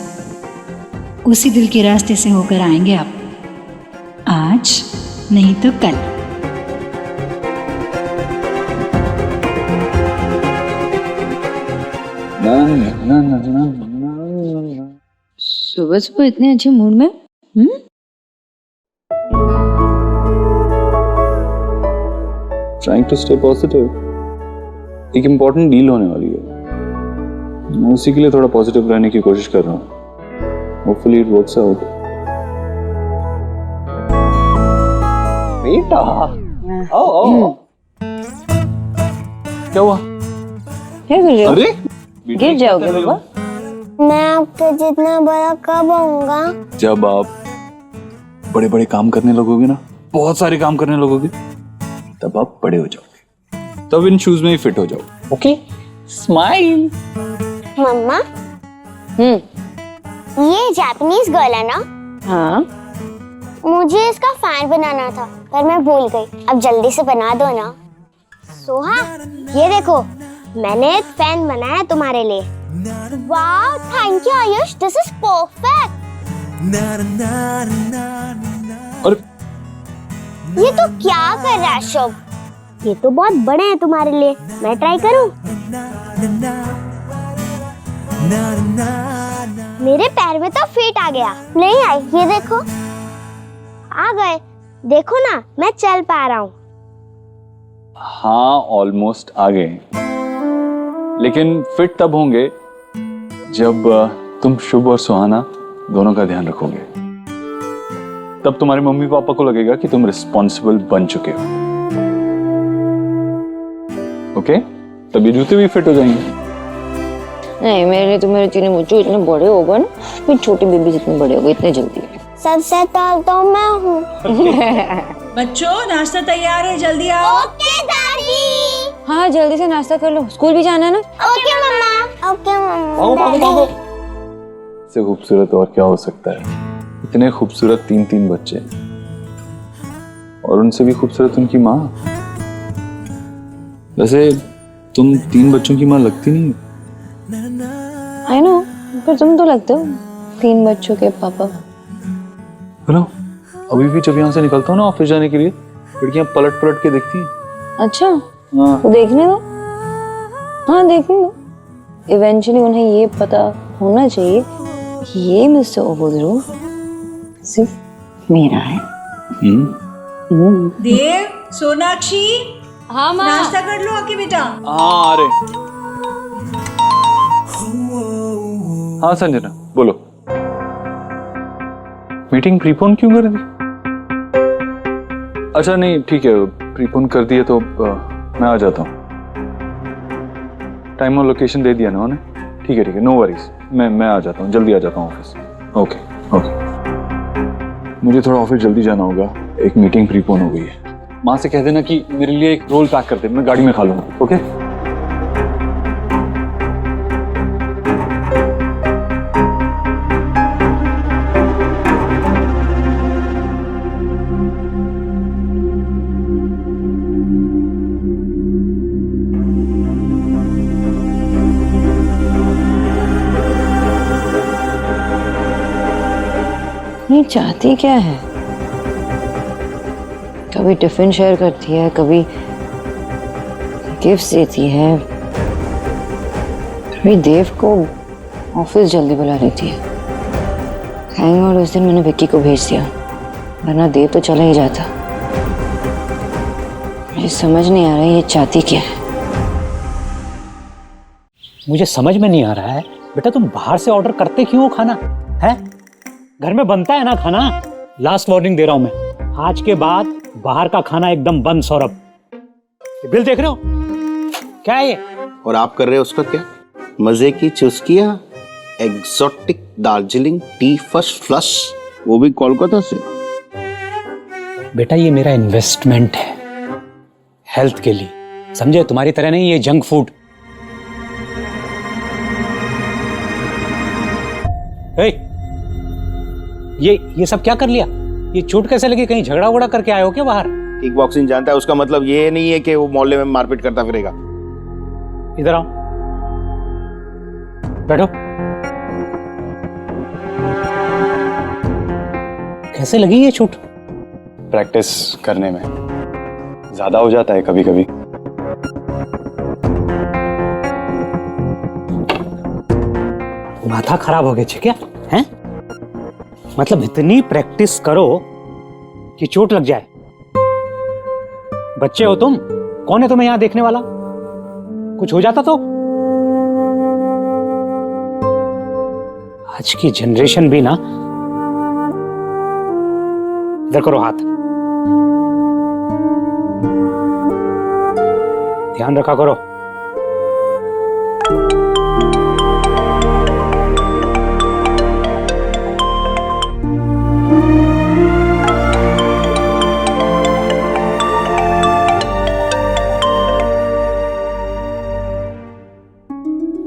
उसी दिल के रास्ते से होकर आएंगे आप, आज नहीं तो कल।
सुबह सुबह इतने अच्छे मूड में?
Trying to stay positive. एक इम्पोर्टेंट डील होने वाली है, मैं उसी के लिए थोड़ा पॉजिटिव रहने की कोशिश कर रहा हूँ। Hopefully it works out.
बेटा, आओ। क्या हुआ?
क्या कर रहे हो?
अरे
गिर जाओगे बाबा।
मैं आपके जितना बड़ा कब होऊंगा?
जब आप बड़े बड़े काम करने लगोगे ना, बहुत सारे काम करने लगोगे, तब आप बड़े हो जाओगे, तब इन शूज में ही फिट हो जाओगे।
Okay, smile.
मम्मा, ये जापानीज गर्ल है ना?
हाँ।
मुझे इसका फैन बनाना था पर मैं भूल गई। अब जल्दी से बना दो ना। सोहा, ये देखो, मैंने एक फैन बनाया है तुम्हारे लिए। वाह, thank you Ayush, this is perfect.
और
ये तो क्या कर रहा है शुभ? ये तो बहुत बड़े हैं तुम्हारे लिए, मैं ट्राई करूं? मेरे पैर में तो फिट आ गया। नहीं आई, ये देखो आ गए। देखो ना, मैं चल पा रहा हूँ।
हाँ, ऑलमोस्ट आ गए, लेकिन फिट तब होंगे जब तुम शुभ और सुहाना दोनों का ध्यान रखोगे। तब तुम्हारे मम्मी पापा को लगेगा कि तुम रिस्पॉन्सिबल बन चुके हो। ओके? तब ये जूते भी फिट हो जाएंगे।
नहीं, मेरे तो मेरे चीनी मुझे इतने बड़े हो गए ना, फिर छोटी बेबी जितने बड़े हो गए इतने जल्दी।
सबसे तौल तो मैं हूँ।
बच्चों, नाश्ता तैयार है, जल्दी आओ।
ओके दादी।
हाँ, जल्दी से नाश्ता कर लो, स्कूल भी जाना है ना।
ओके मम्मा। ओके
भागो।
इससे खूबसूरत और क्या हो सकता है? इतने खूबसूरत तीन बच्चे, और उनसे भी खूबसूरत उनकी माँ। वैसे तुम 3 बच्चों की माँ लगती नहीं?
आई नो, पर तुम तो लगते हो 3 बच्चों के पापा।
हेलो, अभी भी जब यहाँ से निकलता हूँ ना ऑफिस जाने के लिए, लड़कियाँ पलट के देखती हैं।
अच्छा,
हाँ।
तो देखने दो। हाँ, देखने दो। इवेंचुअली उन्हें ये पता होना चाहिए कि ये मिस्टर ओबोद्रो सिर्फ मेरा है।
देव, सोनाक्षी,
हाँ माँ।
नाश्ता कर लो आके बेटा।
हाँ, अरे हाँ संजना, बोलो। मीटिंग प्रीपोन क्यों कर दी? अच्छा नहीं, ठीक है, प्रीपोन कर दिए तो मैं आ जाता हूँ। टाइम और लोकेशन दे दिया ना उन्हें। ठीक है, नो वरीज, मैं आ जाता हूँ, जल्दी आ जाता हूँ ऑफिस। ओके। मुझे थोड़ा ऑफिस जल्दी जाना होगा, एक मीटिंग प्रीपोन हो गई है। माँ से कह देना कि मेरे लिए एक रोल पैक कर दे, मैं गाड़ी में खा लूँगा। ओके?
ये चाहती क्या है? कभी टिफिन शेयर करती है, कभी गिफ्ट देती है, कभी देव को ऑफिस जल्दी बुला लेती है। थैंक गॉड उस दिन मैंने विक्की को भेज दिया, वरना देव तो चला ही जाता। मुझे समझ नहीं आ रहा ये चाहती क्या है।
मुझे समझ में नहीं आ रहा है बेटा, तुम बाहर से ऑर्डर करते क्यों हो खाना? है घर में बनता है ना खाना। लास्ट वार्निंग दे रहा हूं मैं, आज के बाद बाहर का खाना एकदम बंद। सौरभ, ये बिल देख रहे हो क्या है ये?
और आप कर रहे हो उसका क्या? मजे की चुस्कियां, exotic Darjeeling tea first flush, वो भी कोलकाता से।
बेटा ये मेरा इन्वेस्टमेंट है हेल्थ के लिए, समझे? तुम्हारी तरह नहीं ये जंक फूड। ये सब क्या कर लिया? ये चोट कैसे लगी? कहीं झगड़ा वगड़ा करके आए हो क्या बाहर?
किक बॉक्सिंग जानता है, उसका मतलब ये नहीं है कि वो मोहल्ले में मारपीट करता फिरेगा।
इधर आओ, बैठो। कैसे लगी ये चोट?
प्रैक्टिस करने में ज्यादा हो जाता है कभी कभी।
माथा खराब हो गया क्या? हैं? मतलब इतनी प्रैक्टिस करो कि चोट लग जाए? बच्चे हो तुम, कौन है तुम्हें यहां देखने वाला? कुछ हो जाता तो? आज की जनरेशन भी ना, इधर करो हाथ, ध्यान रखा करो।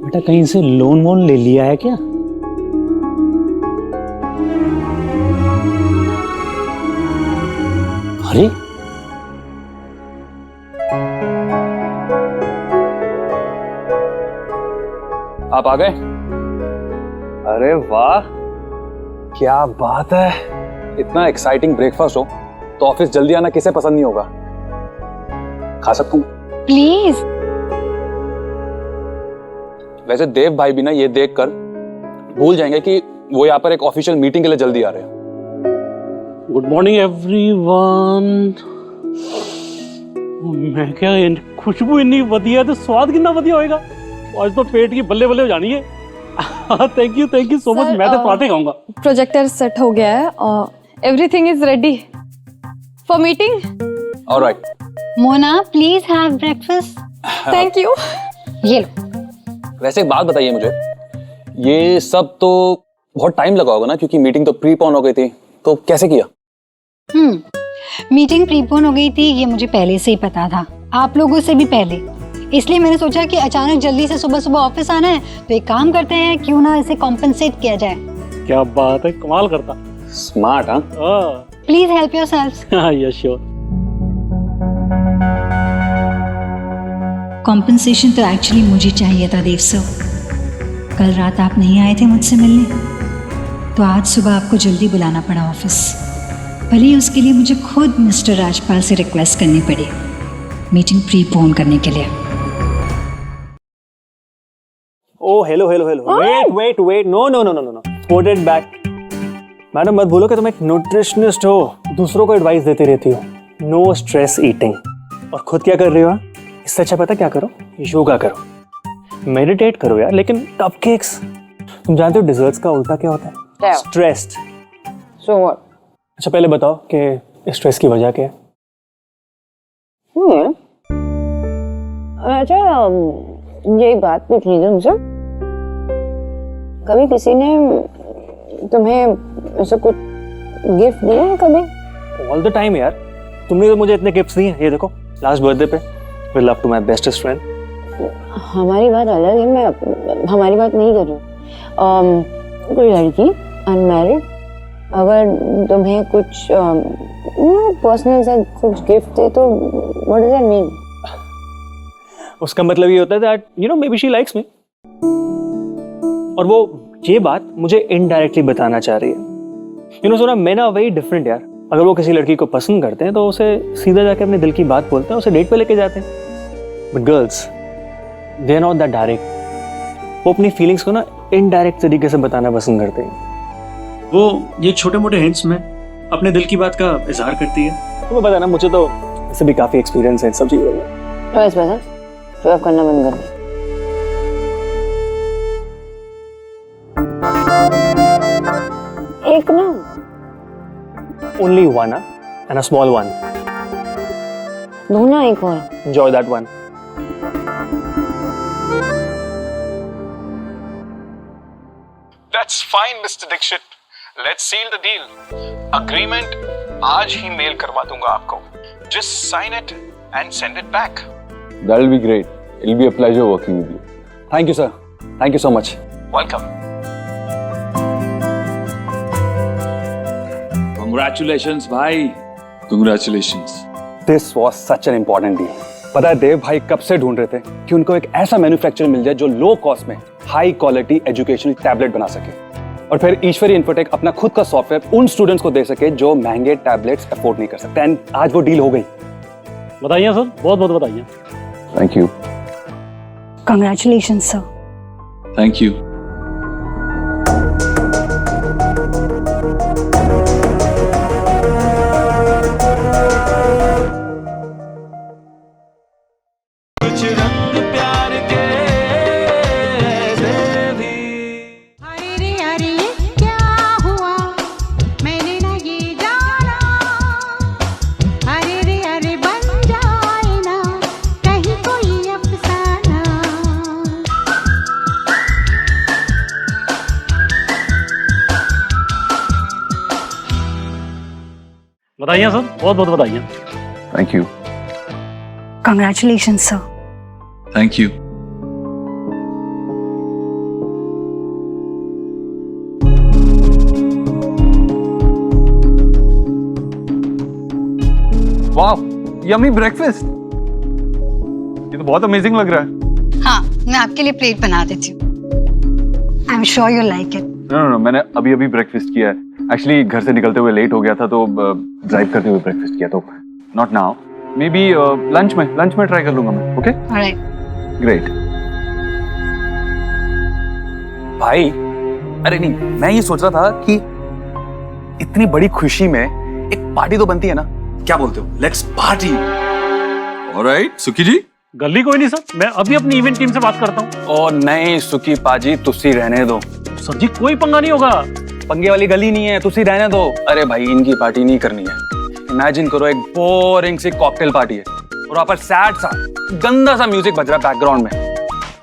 बेटा कहीं से लोन वोन ले लिया है क्या? अरे
आप आ गए? अरे वाह, क्या बात है। इतना एक्साइटिंग ब्रेकफास्ट हो तो ऑफिस जल्दी आना किसे पसंद नहीं होगा। खा सकता हूँ?
प्लीज।
वैसे देव भाई भी ना ये देखकर भूल जाएंगे कि वो यहाँ पर एक ऑफिशियल मीटिंग के लिए जल्दी आ रहे हैं।
Good morning everyone. मैं क्या, खुशबू इतनी वधिया तो स्वाद कितना वधिया होएगा। आज तो पेट की बल्ले बल्ले हो जानी है। Thank you so much. मैं तो पराठे खाऊंगा।
प्रोजेक्टर सेट हो गया है और everything is ready for meeting.
Alright.
Mona please have breakfast.
Thank you.
ये लो।
वैसे एक बात बताइए मुझे, ये सब तो बहुत टाइम लगा होगा ना, क्योंकि मीटिंग तो प्रीपोन हो गई थी, तो कैसे किया?
मीटिंग प्रीपोन हो गई थी ये मुझे पहले से ही पता था, आप लोगों से भी पहले। इसलिए मैंने सोचा कि अचानक जल्दी से सुबह सुबह ऑफिस आना है तो एक काम करते हैं, क्यों ना इसे कॉम्पनसेट किया जाए।
क्या बात है, कमाल करता।
स्मार्ट। हाँ
please help yourselves.
Yes sure.
Compensation तो एक्चुअली मुझे चाहिए था देव सर। कल रात आप नहीं आए थे मुझसे मिलने, तो आज सुबह आपको जल्दी बुलाना पड़ा ऑफिस। भले ही उसके लिए मुझे खुद मिस्टर राजपाल से रिक्वेस्ट करनी पड़ी मीटिंग प्रीपोन करने के लिए।
Oh hello hello hello, wait, no, put it back. Madam मत भूलो कि तुम एक न्यूट्रिशनिस्ट हो, दूसरों को एडवाइस देती रहती हो। No stress eating. और खुद क्या कर रही हो? इससे अच्छा पता क्या करो, योगा करो, मेडिटेट करो यार। लेकिन कपकेक्स, तुम जानते हो डिजर्ट्स का उल्टा क्या होता है? स्ट्रेस्ड।
So what?
अच्छा पहले बताओ कि स्ट्रेस की वजह क्या है?
अच्छा यही बात पूछ लीजिए तुमसे, कभी किसी ने तुम्हें ऐसा कुछ गिफ्ट दिया है कभी?
ऑल द टाइम यार, तुमने तो मुझे इतने गिफ्ट्स दिए। ये देखो लास्ट बर्थडे पे, with love to my bestest friend.
हमारी बात अलग है, मैं हमारी बात नहीं कर रही हूँ। कोई लड़की अनमैरिड अगर तुम्हें कुछ पर्सनल सा कुछ गिफ्ट दे तो व्हाट डज दैट मीन?
उसका मतलब ये होता है that you know may be she likes me, और वो ये बात मुझे इनडायरेक्टली बताना चाह रही है। यू नो सोना, मैं ना वेरी डिफरेंट यार। अगर वो किसी लड़की को पसंद करते हैं तो उसे सीधा जाके अपने दिल की बात बोलते हैं, उसे डेट पे लेके जाते हैं। But girls they are not that direct. वो अपनी फीलिंग्स को ना इनडायरेक्ट तरीके से बताना पसंद करते हैं। वो ये छोटे मोटे हिंट्स में अपने दिल की बात का इजहार करती है। तुम्हें पता है ना, मुझे तो इससे भी काफी एक्सपीरियंस है इन सब चीजों में।
बस बस शो ऑफ करना बंद कर। एक ना,
only one and a small one.
दो ना, एक और।
Enjoy that one.
That's fine, Mr. Dixit. Let's seal the deal. Agreement आज ही मेल करवा दूंगा आपको. Just sign it and send it back.
That'll be great. It'll be a pleasure working with you.
Thank you, sir. Thank you so much.
Welcome.
Congratulations, भाई. Congratulations.
This was such an important deal. पता है देव भाई कब से ढूंढ रहे थे कि उनको एक ऐसा मैन्युफैक्चरर मिल जाए जो लो कॉस्ट में हाई क्वालिटी एजुकेशनल टैबलेट बना सके, और फिर ईश्वरी इन्फोटेक अपना खुद का सॉफ्टवेयर उन स्टूडेंट्स को दे सके जो महंगे टैबलेट्स अफोर्ड नहीं कर सकते। एंड आज वो डील हो गई।
बताइए सर, बहुत बहुत बताइए।
Thank you.
Congratulations, sir.
Thank you.
कुछ रंग प्यार के ऐसे भी।
अरे अरे क्या हुआ, मैंने ना ये जाना। अरे अरे बन जाए ना कहीं कोई अफसाना।
बताइए सर, बहुत बहुत बताइए।
Thank you.
Congratulations, sir.
Thank you. वाह, यम्मी ब्रेकफास्ट। ये तो बहुत अमेजिंग लग रहा है।
हाँ, मैं आपके लिए प्लेट बना देती हूँ। I'm sure you'll like it.
No, मैंने अभी ब्रेकफास्ट किया है। एक्चुअली घर से निकलते हुए लेट हो गया था तो ड्राइव करते हुए ब्रेकफास्ट किया, तो not now, may be lunch में ट्राई कर लूंगा मैं। Okay,
Alright.
ग्रेट।
भाई अरे नहीं, मैं ये सोच रहा था कि इतनी बड़ी खुशी में एक पार्टी तो बनती है ना, क्या बोलते हो? Let's party.
ऑलराइट सुखी जी।
गली कोई नहीं सर, मैं अभी अपनी इवेंट टीम से बात करता हूँ।
ओ नहीं सुखी पाजी, तुसी रहने दो।
सर जी कोई पंगा नहीं होगा।
पंगे वाली गली नहीं है, तुसी रहने दो। अरे भाई इनकी पार्टी नहीं करनी है। इमेजिन करो एक बोरिंग सी कॉकटेल पार्टी है और वहां पर सैड सा गंदा सा म्यूजिक बज रहा है बैकग्राउंड में,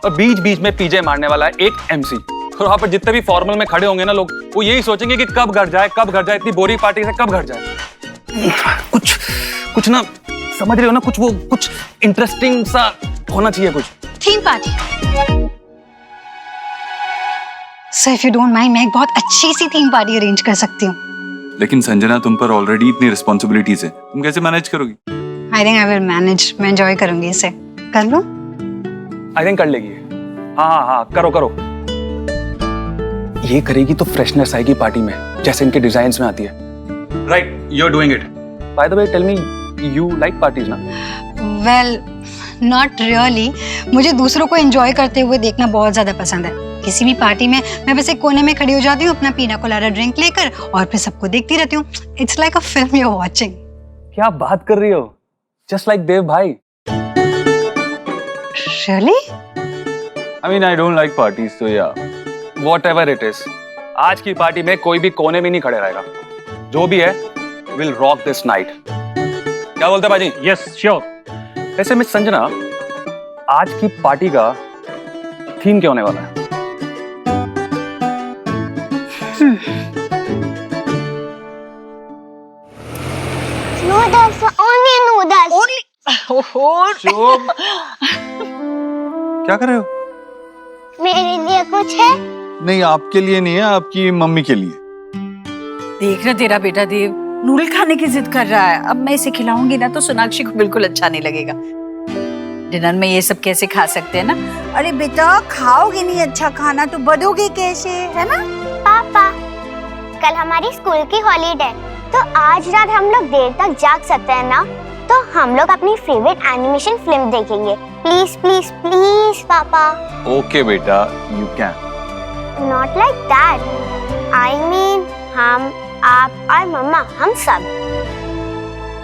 और बीच बीच में पीजे मारने वाला है एक एमसी, और वहां पर जितने भी फॉर्मल में खड़े होंगे ना लोग, वो यही सोचेंगे कि कब घर जाए, इतनी बोरिंग पार्टी से कब घर जाए। कुछ ना, समझ रहे हो ना, कुछ इंटरेस्टिंग सा होना चाहिए। कुछ
theme party. Sir if you don't mind, मैं एक बहुत अच्छी सी थीम पार्टी अरेंज कर सकती हूँ।
लेकिन संजना, तुम पर ऑलरेडी इतनी रिस्पॉन्सिबिलिटीज है, तुम कैसे मैनेज करोगी?
I think I will manage. मैं एंजॉय करूंगी इसे। कर लूं?
आई थिंक कर लेगी। हाँ, करो। ये करेगी तो फ्रेशनेस आएगी पार्टी में, जैसे इनके डिजाइन्स में आती है। Right, you are doing it. By the way tell me, you like parties ना?
Well not really. मुझे दूसरों को एंजॉय करते हुए देखना बहुत ज्यादा पसंद है। किसी भी पार्टी में मैं बस एक कोने में खड़ी हो जाती हूँ अपना पीना कोलाडा ड्रिंक लेकर, और फिर सबको देखती रहती हूँ। It's like a film you are watching.
क्या बात कर रही हो? जस्ट लाइक देव भाई।
Really?
I mean I don't like parties, so yeah.
Whatever it is, आज की पार्टी में कोई भी कोने में नहीं खड़े रहेगा। जो भी है, we'll rock this night. क्या बोलते हैं बाजी?
Yes, sure.
वैसे मिस संजना, आज की पार्टी का थीम क्या होने वाला है?
Noodles, only noodles.
Only.
क्या कर रहे हो?
मेरे लिए कुछ है?
नहीं, आपके लिए नहीं है, आपकी मम्मी के लिए।
देख रहा तेरा बेटा देव नूडल खाने की जिद कर रहा है। अब मैं इसे खिलाऊंगी ना तो सोनाक्षी को बिल्कुल अच्छा नहीं लगेगा। डिनर में ये सब कैसे खा सकते हैं ना? अरे बेटा खाओगे नहीं अच्छा खाना तो बढ़ोगे कैसे, है ना?
पापा, कल हमारी स्कूल की हॉलीडे, तो आज रात हम लोग देर तक जाग सकते हैं ना? तो हम लोग अपनी फेवरेट एनिमेशन फिल्म देखेंगे। प्लीज प्लीज प्लीज पापा।
ओके बेटा, you can.
Not like that. I mean, हम, आप और मम्मा, हम सब।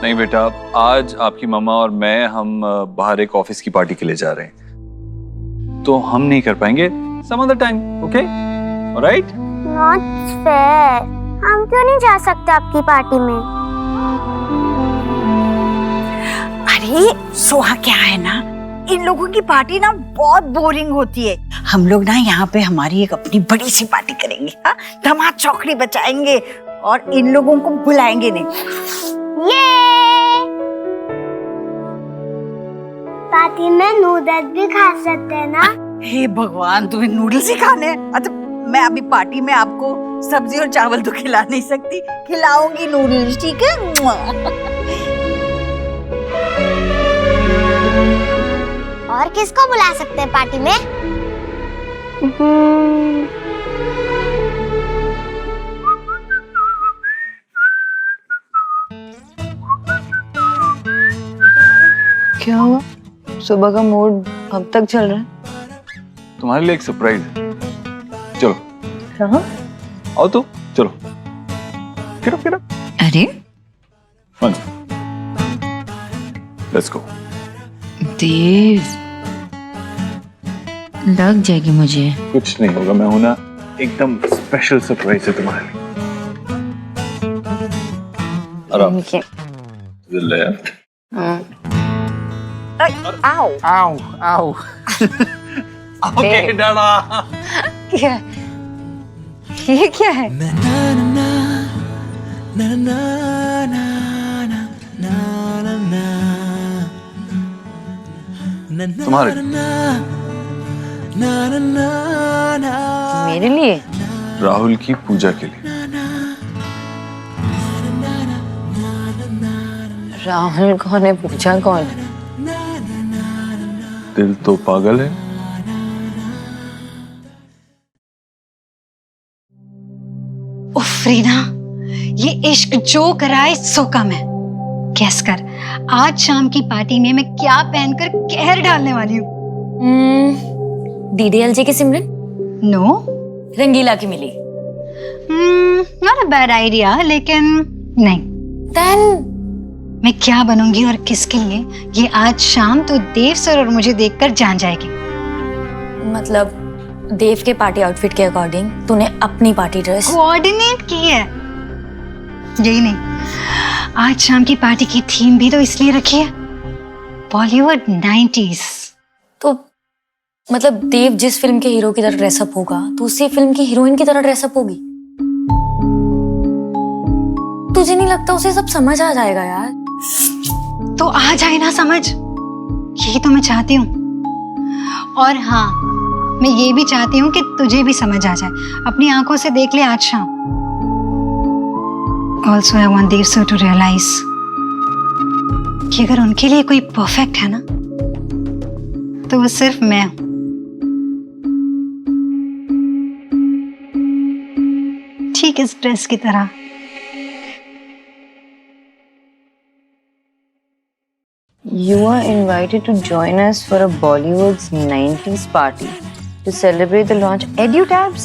नहीं बेटा, आज आपकी मम्मा और मैं हम बाहर एक ऑफिस की पार्टी के लिए जा रहे हैं, तो हम नहीं कर पाएंगे। Some other time, okay? Alright?
Not fair. हम क्यों नहीं जा सकते आपकी पार्टी में?
अरे सोहा, क्या है ना, इन लोगों की पार्टी ना बहुत बोरिंग होती है। हम लोग ना यहाँ पे हमारी एक अपनी बड़ी सी पार्टी करेंगे। हाँ, धमाल चौकड़ी बचाएंगे और इन लोगों को बुलाएंगे नहीं।
ये पार्टी में नूडल्स भी खा सकते हैं ना?
हे भगवान, तुम्हें नूडल्स ही खाने हैं? अच्छा, मैं अभी पार्टी में आपको सब्जी और चावल तो खिला नहीं सकती, खिलाऊंगी नूडल्स, ठीक है?
और किसको बुला सकते हैं पार्टी में?
क्या हुआ? सुबह का मूड अब तक चल रहा है?
तुम्हारे लिए एक सरप्राइज है। चलो।
कहाँ?
आओ तो, चलो। Get up.
अरे
लेट्स गो।
देव, लग जाएगी मुझे।
कुछ नहीं होगा, मैं हूं ना, एकदम स्पेशल सरप्राइज है तुम्हारे लिए। आराम से। लेफ्ट।
आओ
आओ आओ।
ओके
डाला।
क्या? ये क्या है?
तुम्हारे
मेरे लिए?
राहुल की पूजा के लिए।
राहुल कौन है? पूजा कौन है?
दिल तो पागल है।
उफ रीना, ये इश्क जो कराए सो कम है। गैस कर, आज शाम की पार्टी में मैं क्या पहनकर कहर डालने वाली हूँ?
DDLJ की सिमरन?
नो,
रंगीला की मिली।
नॉट अ बैड आइडिया, लेकिन नहीं।
देन
मैं क्या बनूंगी और किसके लिए, ये आज शाम तो देव सर और मुझे देखकर जान जाएगी।
मतलब देव के पार्टी आउटफिट के अकॉर्डिंग तूने अपनी पार्टी ड्रेस
कोऑर्डिनेट की है। यही नहीं, आज शाम की पार्टी की थीम भी तो इसलिए रखी है, बॉलीवुड 90s।
तो मतलब देव जिस फिल्म के हीरो की तरह ड्रेसअप होगा तो उसी फिल्म की हीरोइन की तरह ड्रेसअप होगी। तुझे नहीं लगता उसे सब समझ आ जाएगा यार?
तो आ जाए ना समझ, यही तो मैं चाहती हूँ। और हाँ, मैं ये भी चाहती हूँ कि तुझे भी समझ आ जाए, अपनी आंखों से देख ले आज शाम। Also I want Dev sir to realise कि अगर उनके लिए कोई परफेक्ट है ना, तो वो सिर्फ मैं हूँ। ठीक इस ड्रेस की तरह।
You are invited to join us for a Bollywood's 90s party to celebrate the launch EduTabs.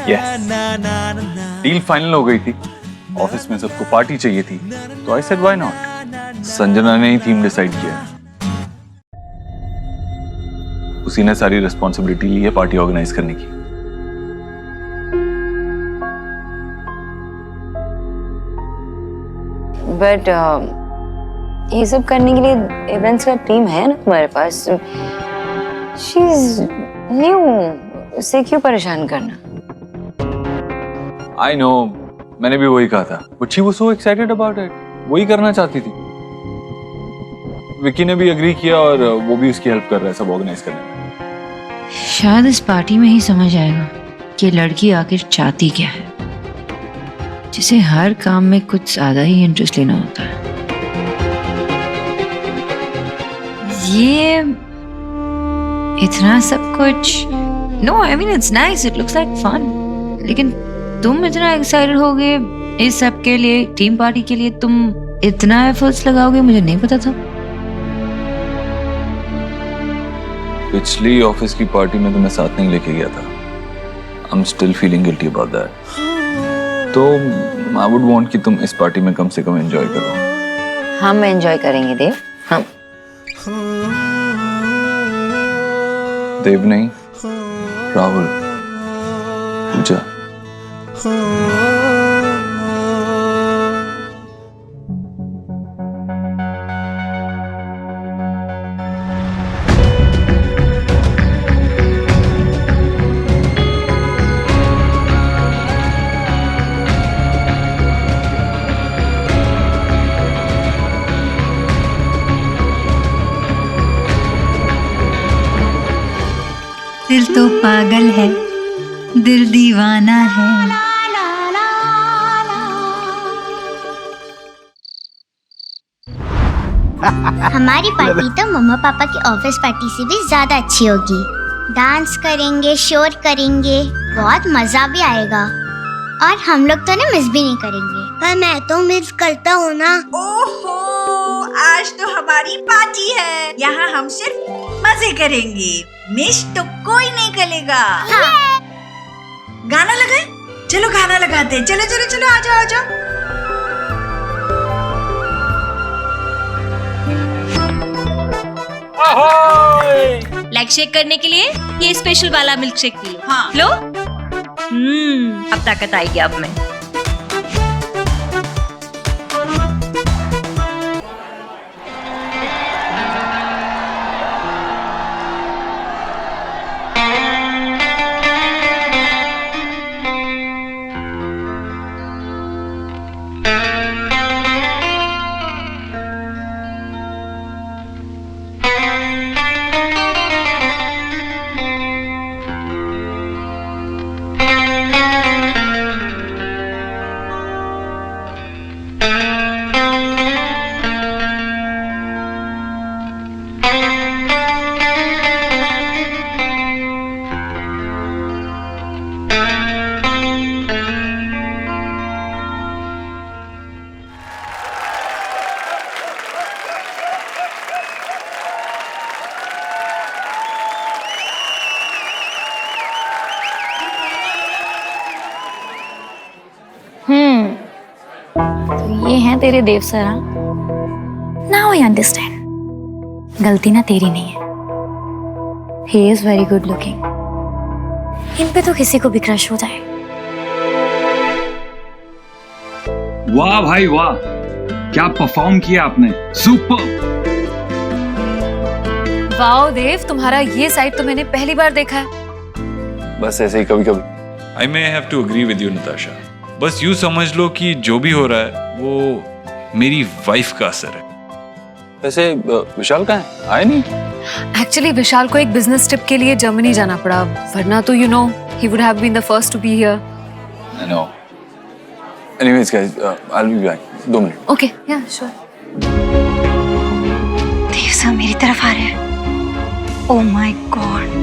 Yes. Deal final हो गई थी, ऑफिस में सबको पार्टी चाहिए थी, तो I said why not. Sanjana ने ही थीम डिसाइड किया। उसी ने सारी रिस्पॉन्सिबिलिटी ली है पार्टी ऑर्गेनाइज करने की।
बट ये सब करने के लिए इवेंट्स का टीम है ना तुम्हारे पास। शी इज न्यू, उसे क्यों परेशान करना?
आई नो, मैंने भी वही कहा था, but she was so excited about it. वही करना चाहती थी। विकी ने भी एग्री किया और वो भी उसकी हेल्प कर रहा है सब ऑर्गेनाइज करने में।
शायद इस पार्टी में ही समझ आएगा कि लड़की आखिर चाहती क्या है, जिसे हर काम में कुछ ज्यादा ही इंटरेस्ट लेना होता है। ये इतना सब कुछ, no I mean it's nice, it looks like fun, लेकिन तुम इतना एक्साइटेड होगे इस सब के लिए, टीम पार्टी के लिए तुम इतना एफर्ट्स लगाओगे, मुझे नहीं पता था।
पिछली ऑफिस की पार्टी में तो मैं साथ नहीं लेके गया था। I am still feeling guilty about that. तो आई वुड वांट कि तुम इस पार्टी में कम से कम एंजॉय करो।
हम एंजॉय करेंगे देव, हम।
देव नहीं, राहुल, पूजा।
दिल तो पागल है, दिल दीवाना है।
हमारी पार्टी तो मम्मा पापा की ऑफिस पार्टी से भी ज्यादा अच्छी होगी। डांस करेंगे, शोर करेंगे, बहुत मजा भी आएगा। और हम लोग तो ना मिस भी नहीं करेंगे। पर मैं तो मिस करता हूँ ना।
ओहो, आज तो हमारी पार्टी है, यहाँ हम सिर्फ मजे करेंगे, मिस तो कोई नहीं करेगा।
हाँ।
गाना लगाए? चलो गाना लगाते हैं। चलो चलो चलो, आ जाओ आ जाओ।
लेग शेक करने के लिए ये स्पेशल वाला मिल्क शेक पी लो।
हाँ।
लो।
अब ताकत आएगी अब में।
तो ये हैं तेरे Dev sir. Now I understand. गलती ना तेरी नहीं है। He is very good looking. इन पे तो किसी को भी क्रश हो जाए।
वाह भाई वाह, क्या परफॉर्म किया आपने, सुपर।
वाओ देव, तुम्हारा ये साइड तो मैंने पहली बार देखा है।
बस ऐसे ही कभी कभी।
I may have to agree with you Natasha. बस यूं समझ लो कि जो भी हो रहा है वो मेरी वाइफ का असर है।
वैसे विशाल कहाँ है? आया नहीं?
एक्चुअली विशाल को एक बिजनेस ट्रिप के लिए जर्मनी जाना पड़ा, वरना तो he would have been the first to be here.
I know. Anyways guys, I'll be back. 2 minute.
Okay, yeah sure.
Dev sir मेरी तरफ आ रहे हैं। Oh my God.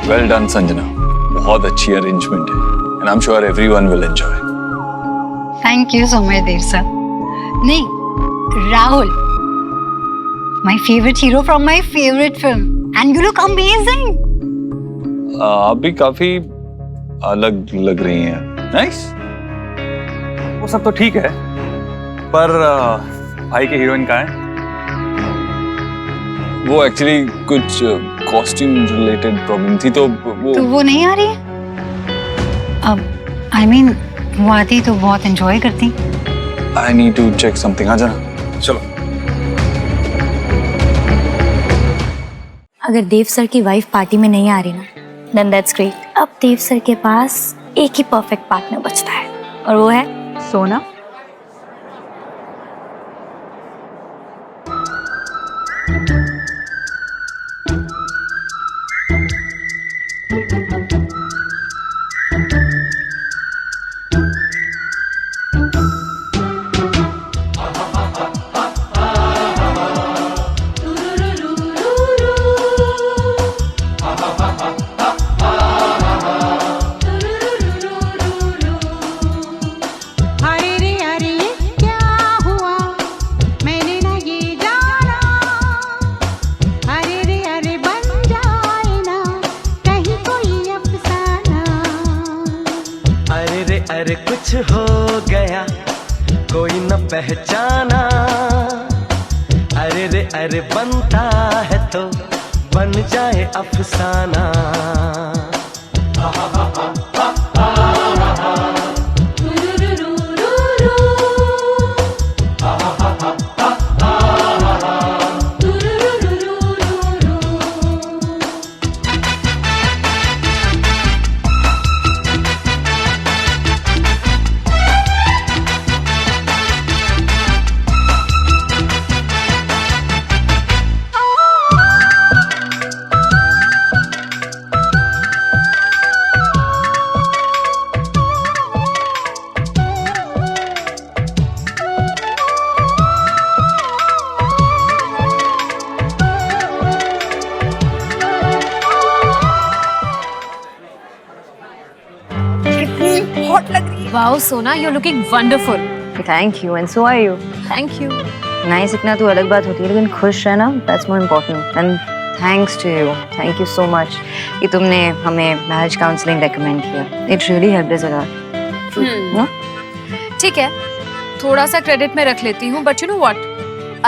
Well done Sanjana, बहुत अच्छी अरेंजमेंट है and I'm sure everyone will enjoy.
Thank you so much Dev sir. नहीं, Rahul, my favourite hero from my favourite film, and you look amazing.
आप भी काफी अलग लग रही हैं। नाइस।
वो सब तो ठीक है, पर भाई के हीरोइन कहाँ है?
वो एक्चुअली कुछ कॉस्ट्यूम रिलेटेड प्रॉब्लम थी, तो
वो नहीं आ रही है। अब आई मीन वो आती तो बहुत एंजॉय करती।
I need to check something. आ जाना, चलो।
अगर देव सर की वाइफ पार्टी में नहीं आ रही ना, देन दैट्स ग्रेट। अब देव सर के पास एक ही परफेक्ट पार्टनर बचता है, और वो है
सोना।
अरे कुछ हो गया कोई न पहचाना, अरे बनता है तो बन जाए अफसाना।
Wow, Sona, you're looking wonderful.
Thank you, and so are you.
Thank you.
Nice इतना तो अलग बात होती है, लेकिन खुश रहना that's more important. And thanks to you. Thank you so much कि तुमने हमें marriage counseling recommend किया. It really helped us a lot.
ठीक है, थोड़ा सा क्रेडिट में रख लेती हूँ, but you know what?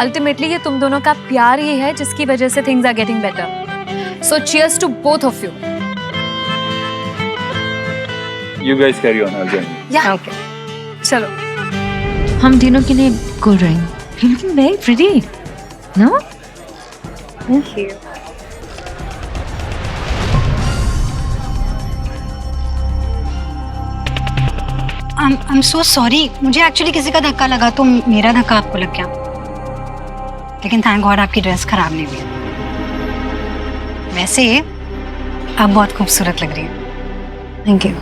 Ultimately ये तुम दोनों का प्यार ही है जिसकी वजह से things are getting better. So cheers to both of you.
You guys carry on, I'll join you.
Yeah.
Okay.
चलो.
हम तीनों के लिए cool ring. You're looking very pretty. No? Thank you.
I'm so sorry. मुझे actually किसी का धक्का लगा तो मेरा धक्का आपको लग गया, लेकिन थैंक गॉड आपकी ड्रेस खराब नहीं हुई। वैसे आप बहुत खूबसूरत लग रही हैं।
Thank you.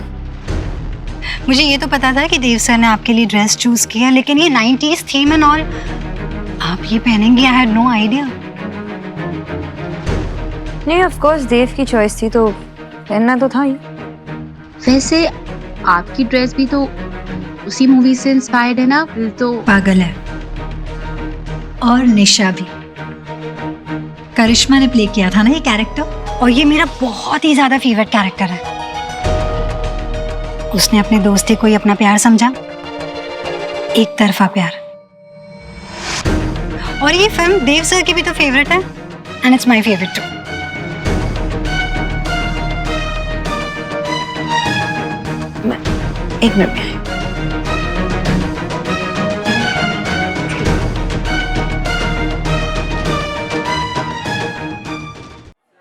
मुझे ये तो पता था कि देव सर ने आपके लिए ड्रेस चूज किया, लेकिन ये 90s थीम एंड ऑल आप ये पहनेंगी, आई हैड नो आइडिया।
नहीं, ऑफ कोर्स देव की चॉइस थी तो पहनना तो था ही।
वैसे आपकी ड्रेस भी तो उसी मूवी से इंस्पायर्ड है ना? तो
पागल है। और निशा भी, करिश्मा ने प्ले किया था ना ये कैरेक्टर, और ये मेरा बहुत ही ज्यादा फेवरेट कैरेक्टर है। उसने अपने दोस्ती को ही अपना प्यार समझा, एक तरफा प्यार। और ये फिल्म देव सर की भी तो फेवरेट है, and it's my favourite too.
एक मिनट में।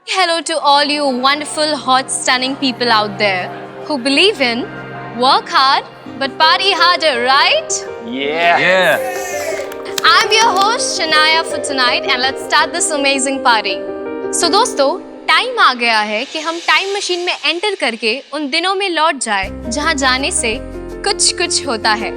Hello to all you wonderful, hot, stunning people out there who believe in work hard but party harder, right?
Yeah.
I'm your host Shania for tonight and let's start this amazing party. So दोस्तों, time आ गया है कि हम time machine में enter करके उन दिनों में लौट जाए जहां जाने से कुछ कुछ होता है।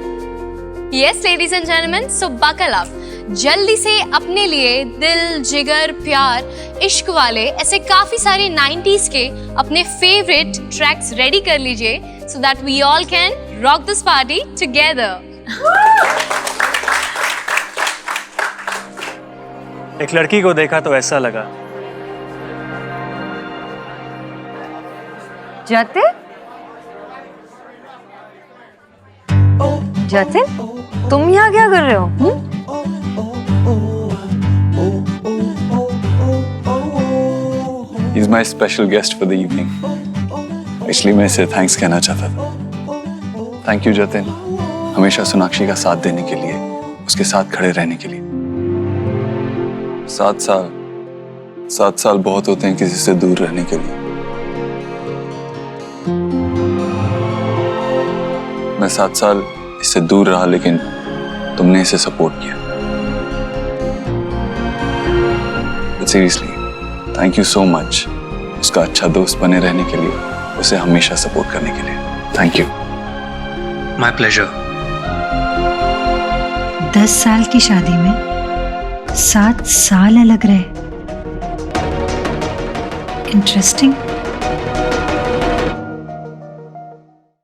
Yes, ladies and gentlemen, so buckle up. जल्दी से अपने लिए दिल, जिगर, प्यार, इश्क वाले ऐसे काफी सारे 90s के अपने फेवरेट ट्रैक्स रेडी कर लीजिए so that we all can rock this party together.
एक लड़की को देखा तो ऐसा लगा।
जतिन? जतिन, तुम यहाँ क्या कर रहे हो?
He's my special guest for the evening. इसलिए मैं इसे थैंक्स कहना चाहता था। थैंक यू जतिन, हमेशा सोनाक्षी का साथ देने के लिए, उसके साथ खड़े रहने के लिए। 7 साल बहुत होते हैं किसी से दूर रहने के लिए। मैं 7 साल इससे दूर रहा, लेकिन तुमने इसे सपोर्ट किया। But seriously, thank you so much उसका अच्छा दोस्त बने रहने के लिए, उसे हमेशा सपोर्ट करने के लिए। Thank you.
My pleasure.
10 साल की शादी में 7 साल अलग रहे। इंटरेस्टिंग।